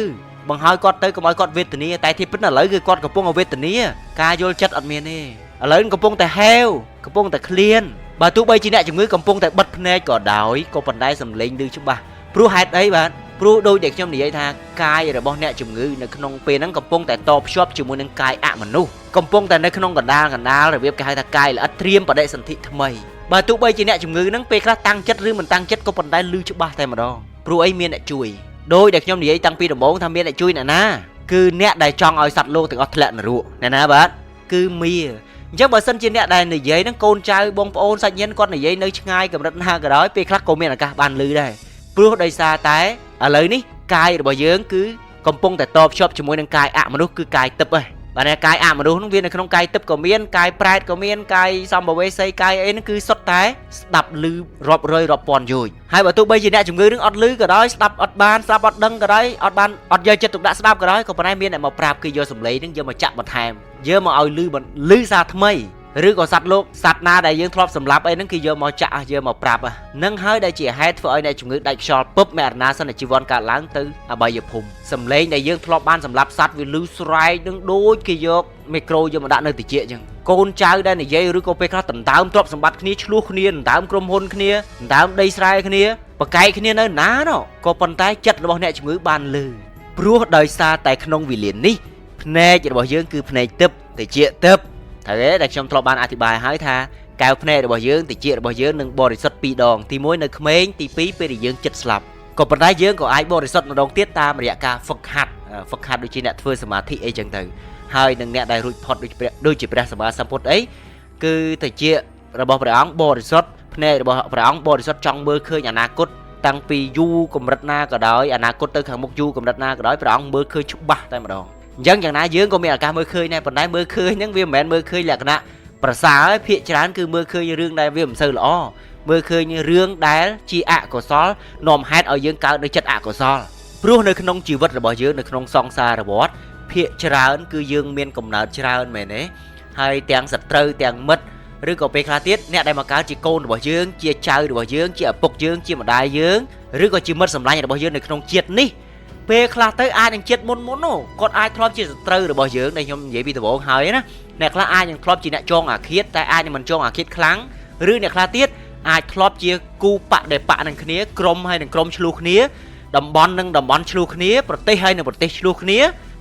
ៅបង្ហើយគាត់ទៅកុំឲ្យគាត់វេទនាតែទីពិតឥឡូវគឺគាត់កំពុងវេទនាការយល់ចិត្តអត់មានទេឥឡូវកំពុងតែហេវកំពុងតែឃ្លាន បើទោះបីជាអ្នកជំងឺកំពុងតែបិទភ្នែកក៏ដោយក៏ប៉ុន្តែសំឡេងឮច្បាស់ព្រោះហេតុអីបាទព្រោះដូចដែលខ្ញុំនិយាយថាកាយរបស់អ្នកជំងឺនៅក្នុងពេលហ្នឹងកំពុងតែតភ្ជាប់ជាមួយនឹងកាយអមនុស្សកំពុងតែនៅក្នុងកណ្ដាលរបៀបគេហៅថាកាយល្អិតត្រៀមបដិសន្ធិថ្មីបើទោះបីជាអ្នកជំងឺហ្នឹងពេលខ្លះតាំងចិត្តឬមិនតាំងចិត្តក៏ប៉ុន្តែឮច្បាស់តែម្ដងព្រោះអីមានអ្នកជួយដោយដែលខ្ញុំនិយាយតាំងពីដំបូងថាមានអ្នកជួយអ្នកណាគឺអ្នកដែលចង់ឲ្យសត្វលោកទាំងអស់ធ្លាក់នរកអ្នកណាបាទគឺមាអញ្ចឹងបើសិនជាអ្នកដែលនិយាយហ្នឹងកូនចៅបងប្អូនសាច់ញាតិគាត់និយាយនៅឆ្ងាយកម្រិតណាក៏ដោយពេលខ្លះក៏មានឱកាសបានឮដែរព្រោះដោយសារតែឥឡូវនេះកាយរបស់យើងគឺកំពុងតែតភ្ជាប់ជាមួយនឹងកាយអមនុស្សគឺកាយទឹកហ្នឹងបាទកាយអមនុស្សហ្នឹងវានៅក្នុងកាយទឹកក៏មានកាយប្រែតក៏មានកាយសម្ភវេសីកាយអីហ្នឹងគឺសុទ្ធតែស្ដាប់ឮរាប់រយរាប់ពាន់យោជហើយបើទោះបីជាអ្នកជំងឺនឹងអត់ឮក៏ដោយស្ដាប់អត់បានស្ដាប់អត់ដឹងក៏ដោយអត់បានអត់យកចិត្តទុកដាក់ស្ដាប់ក៏ដោយក៏ប៉ុន្តែមានអ្នកមកប្រាប់គឺយកសម្លេងហ្នឹងយកមកចាក់បន្ថែមយកមកឲ្យឮសារថ្មីឬក៏សត្វលោកសត្វណាដែលយើងធ្លាប់សម្លាប់អីហ្នឹងគឺយកមកចាក់យកមកប្រាប់ហ្នឹងហើយដែលជាហេតុធ្វើឲ្យអ្នកជំងឺដាច់ខ្យល់ពុបមរណាសន្នជីវ័នកើតឡើងទៅអបាយភូមិសម្លេងដែលយើងធ្លាប់បានសម្លាប់សត្វវាឮស្រែកនឹងដូចគេយកមីក្រូយកមកដាក់នៅតិចអញ្ចឹងកូនចៅដែលនិយាយឬក៏ពេលខ្លះដណ្ដើមទ្រព្យសម្បត្តិគ្នាឆ្លោះគ្នាដណ្ដើមក្រុមហ៊ុនគ្នាដណ្ដើមដីស្រែគ្នាប្រកែកគ្នានៅណាណោះក៏ប៉ុន្តែចិត្តរបស់អ្នកជំងឺបានឮព្រោះដោយសារតែក្នុងវិលាននេះភ្នែករបស់យើងគឺភ្នែកទឹកតិចទឹកត្រូវទេដែលខ្ញុំធ្លាប់បានអធិប្បាយហើយថាកែវភ្នែករបស់យើងតិចរបស់យើងនឹងបរិសុទ្ធ2ដងទី1នៅក្មេងទី2ពេលដែលយើងចិត្តស្លាប់ក៏ប៉ុន្តែយើងក៏អាចបរិសុទ្ធម្ដងទៀតតាមរយៈការហ្វឹកហាត់ដូចជាអ្នកធ្វើសមាធិអីចឹងទៅហើយនឹងអ្នកដែលរួចផុតដូចជាព្រះសម្មាសម្ពុទ្ធអីគឺតិចរបស់ព្រះអង្គបរិសុទ្ធភ្នែករបស់ព្រះអង្គបរិសុទ្ធចង់មើលឃើញអនាគតតាំងពីយូរកម្រិតណាក៏ដោយអនាគតទៅខាងមុខយូរកម្រិតណាក៏ដោយព្រះអង្គមើលឃើញច្បាស់តែម្ដងអញ្ចឹងយ៉ាងណាយើងក៏មានឱកាសមើលឃើញដែរប៉ុន្តែមើលឃើញហ្នឹងវាមិនមែនមើលឃើញលក្ខណៈប្រសើរទេភាគច្រើនគឺមើលឃើញរឿងដែលវាមិនសូវល្អមើលឃើញរឿងដែលជាអកុសលនាំហេតុឲ្យយើងកើតនៅចិត្តអកុសលព្រោះនៅក្នុងជីវិតរបស់យើងនៅក្នុងសង្សារវដ្តភាគច្រើនគឺយើងមានកំណើតច្រើនមែនទេហើយទាំងសត្រូវទាំងមិត្តឬក៏ពេលខ្លះទៀតអ្នកដែលមកកើតជាកូនរបស់យើងជាចៅរបស់យើងជាឪពុកយើងជាម្ដាយយើងឬក៏ជាមិត្តសម្លាញ់របស់យើងនៅក្នុងជាតិនេះពេលខ្លះទៅអាចនឹងចិត្តមុននោះគាត់អាចធ្លាប់ជាសត្រូវរបស់យើងដែលខ្ញុំនិយាយពីដំបូងហើយណាអ្នកខ្លះអាចនឹងធ្លាប់ជាអ្នកចងអាឃាតតែអាចនឹងមិនចងអាឃាតខ្លាំងឬអ្នកខ្លះទៀតអាចធ្លាប់ជាគូបដិបកនឹងគ្នាក្រុមហើយនឹងក្រុមឆ្លោះគ្នាតំបន់នឹងតំបន់ឆ្លោះគ្នាប្រទេសហើយនឹងប្រទេសឆ្លោះគ្នា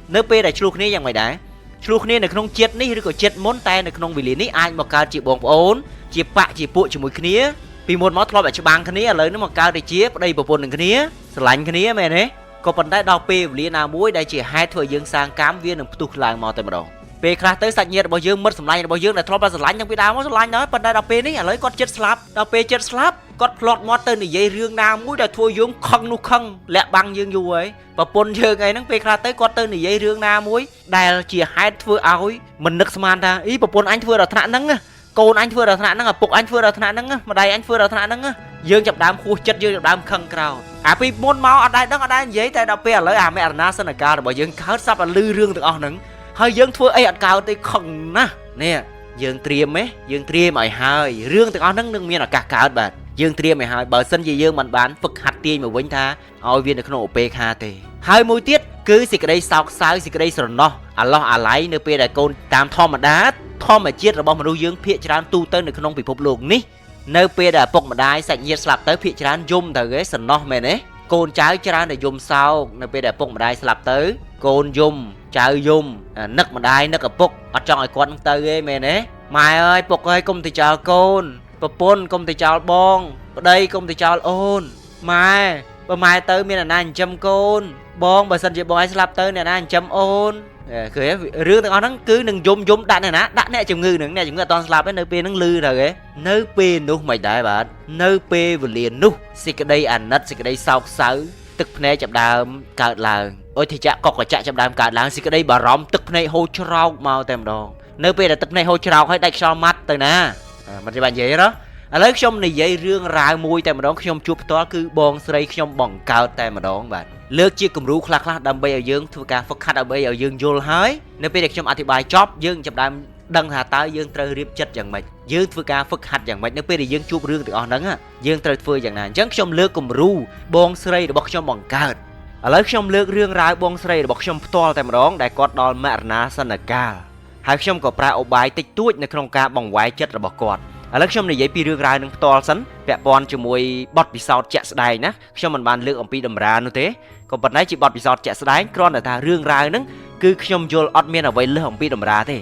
នៅពេលដែលឆ្លោះគ្នាយ៉ាងម៉េចដែរឆ្លោះគ្នានៅក្នុងជាតិនេះឬក៏ជាតិមុនតែនៅក្នុងវេលានេះអាចមកកើតជាបងប្អូនជាបកជាពួកជាមួយគ្នាពីមុនមកធ្លាប់តែច្បាំងគ្នាឥឡូវនេះមកកើតទៅជាប្តីប្រពន្ធនឹងគ្នាស្រឡាញ់គ្នាមែនទេក៏ប៉ុន្តែដល់ពេលវេលាណាមួយដែលជាហេតុធ្វើយើងសាងកម្មវានឹងផ្ទុះឡើងមកតែម្ដងពេលខ្លះទៅសាច់ញាតិរបស់យើងមិត្តសម្លាញ់របស់យើងដែលធ្លាប់តែស្រឡាញ់តាំងពីដើមមកស្រឡាញ់ដែរប៉ុន្តែដល់ពេលនេះឥឡូវគាត់ចិត្តស្លាប់ដល់ពេលចិត្តស្លាប់គាត់ផ្លត់មាត់ទៅនិយាយរឿងណាមួយដែលធ្វើយើងខឹងនោះខឹងលាក់បាំងយើងយូរហើយប្រពន្ធយើងអីហ្នឹងពេលខ្លះទៅគាត់ទៅនិយាយរឿងណាមួយដែលជាហេតុធ្វើឲ្យមិននឹកស្មានថាអីប្រពន្ធអញធ្វើដល់ថ្នាក់ហ្នឹងកូនអញធ្វើដល់ថ្នាក់ហ្នឹងឪពុកអញធ្វើដល់ថ្នាក់ហ្នឹងម្ដាយអញធ្វើដល់ថ្នាក់ហ្នឹងយើងចាប់ដើមហួសចិត្តយើងចាប់ដើមខឹងក្រោធអាពីមុនមកអត់ដែរដឹងអត់ដែរនិយាយតែដល់ពេលឥឡូវអាមរណាសនកាលរបស់យើងកើតសាប់តែលឺរឿងទាំងអស់ហ្នឹងហើយយើងធ្វើអីអត់កើតទេខឹងណាស់នេះយើងត្រៀមទេយើងត្រៀមឲ្យហើយរឿងទាំងអស់ហ្នឹងនឹងមានឱកាសកើតបាទយើងត្រៀមឲ្យហើយបើសិនជាយើងមិនបានហ្វឹកហាត់ទាញមកវិញថាឲ្យវានៅក្នុងឧបេខាទេហើយមួយទៀតគឺសេចក្តីសោកសៅសេចក្តីស្រណោះអាឡោះអាឡៃនៅពេលដែលកូនតាមធម្មតាធម្មជាតិរបស់មនុស្សយើងភាគច្រើនទូទៅនៅក្នុងពិភពលោកនេះនៅពេលដែលឪពុកម្ដាយសាច់ញាតិស្លាប់ទៅភាគច្រើនយំទៅគេសំណោះមែនទេកូនចៅច្រើនតែយំសោកនៅពេលដែលឪពុកម្ដាយស្លាប់ទៅកូនយំចៅយំនឹកម្ដាយនឹកឪពុកអត់ចង់ឲ្យគាត់ទៅទេមែនទេម៉ែអើយពុកអើយកុំទៅចោលកូនប្រពន្ធកុំទៅចោលបងប្តីកុំទៅចោលអូនម៉ែបើម៉ែទៅមានអ្នកណាចិញ្ចឹមកូនបងបើសិនជាបងឯងស្លាប់ទៅអ្នកណាចិញ្ចឹមអូនឃើញរឿងទាំងអស់ហ្នឹងគឺនឹងយំដាក់អ្នកណាដាក់អ្នកជំងឺហ្នឹងអ្នកជំងឺអត់តន់ស្លាប់ទេនៅពេលហ្នឹងលឺទៅហ៎នៅពេលនោះមិនដែរបាទនៅពេលវេលានោះសេចក្តីអាណិតសេចក្តីសោកសៅទឹកភ្នែកចាប់ដើមកើតឡើងអុយធិចៈកកកចៈចាប់ដើមកើតឡើងសេចក្តីបារម្ភទឹកភ្នែកហូរច្រោកមកតែម្ដងនៅពេលដែលទឹកភ្នែកហូរច្រោកហើយដាច់ខ្យល់ម៉ាត់ទៅណាមិនបាននិយាយទេឥឡូវខ្ញុំនិយាយរឿងរ៉ាវមួយតែម្ដងខ្ញុំជួបផ្ទាល់គឺបងស្រីខ្ញុំបង្កើតតែម្ដងបាទលើកជាគំរូខ្លះៗដើម្បីឲ្យយើងធ្វើការហ្វឹកហាត់ដើម្បីឲ្យយើងយល់ហើយនៅពេលដែលខ្ញុំអធិប្បាយចប់យើងចាប់ដើមដឹងថាតើយើងត្រូវរៀបចិត្តយ៉ាងម៉េចយើងធ្វើការហ្វឹកហាត់យ៉ាងម៉េចនៅពេលដែលយើងជួបរឿងទាំងអស់ហ្នឹងយើងត្រូវធ្វើយ៉ាងណាអញ្ចឹងខ្ញុំលើកគំរូបងស្រីរបស់ខ្ញុំបង្កើតឥឡូវខ្ញុំលើករឿងរ៉ាវបងស្រីរបស់ខ្ញុំផ្ទាល់តែម្ដងដែលគាត់ដល់មរណាសនកាលហើយខ្ញុំក៏ប្រើឧបាយតិចតួចនៅក្នុងការបង្វែរចិត្តរបស់គាត់ ឥឡូវខ្ញុំនិយាយពីរឿងរ៉ាវនឹងផ្ទាល់សិនពាក់ព័ន្ធជាមួយបទពិសោធន៍ជាក់ស្ដែងណាខ្ញុំមិនបានលើកអំពីតម្រានោះទេក៏ប៉ុន្តែជាបទពិសោធន៍ជាក់ស្ដែងគ្រាន់តែថារឿងរ៉ាវហ្នឹងគឺខ្ញុំយល់អត់មានអ្វីលើសអំពីតម្រាទេ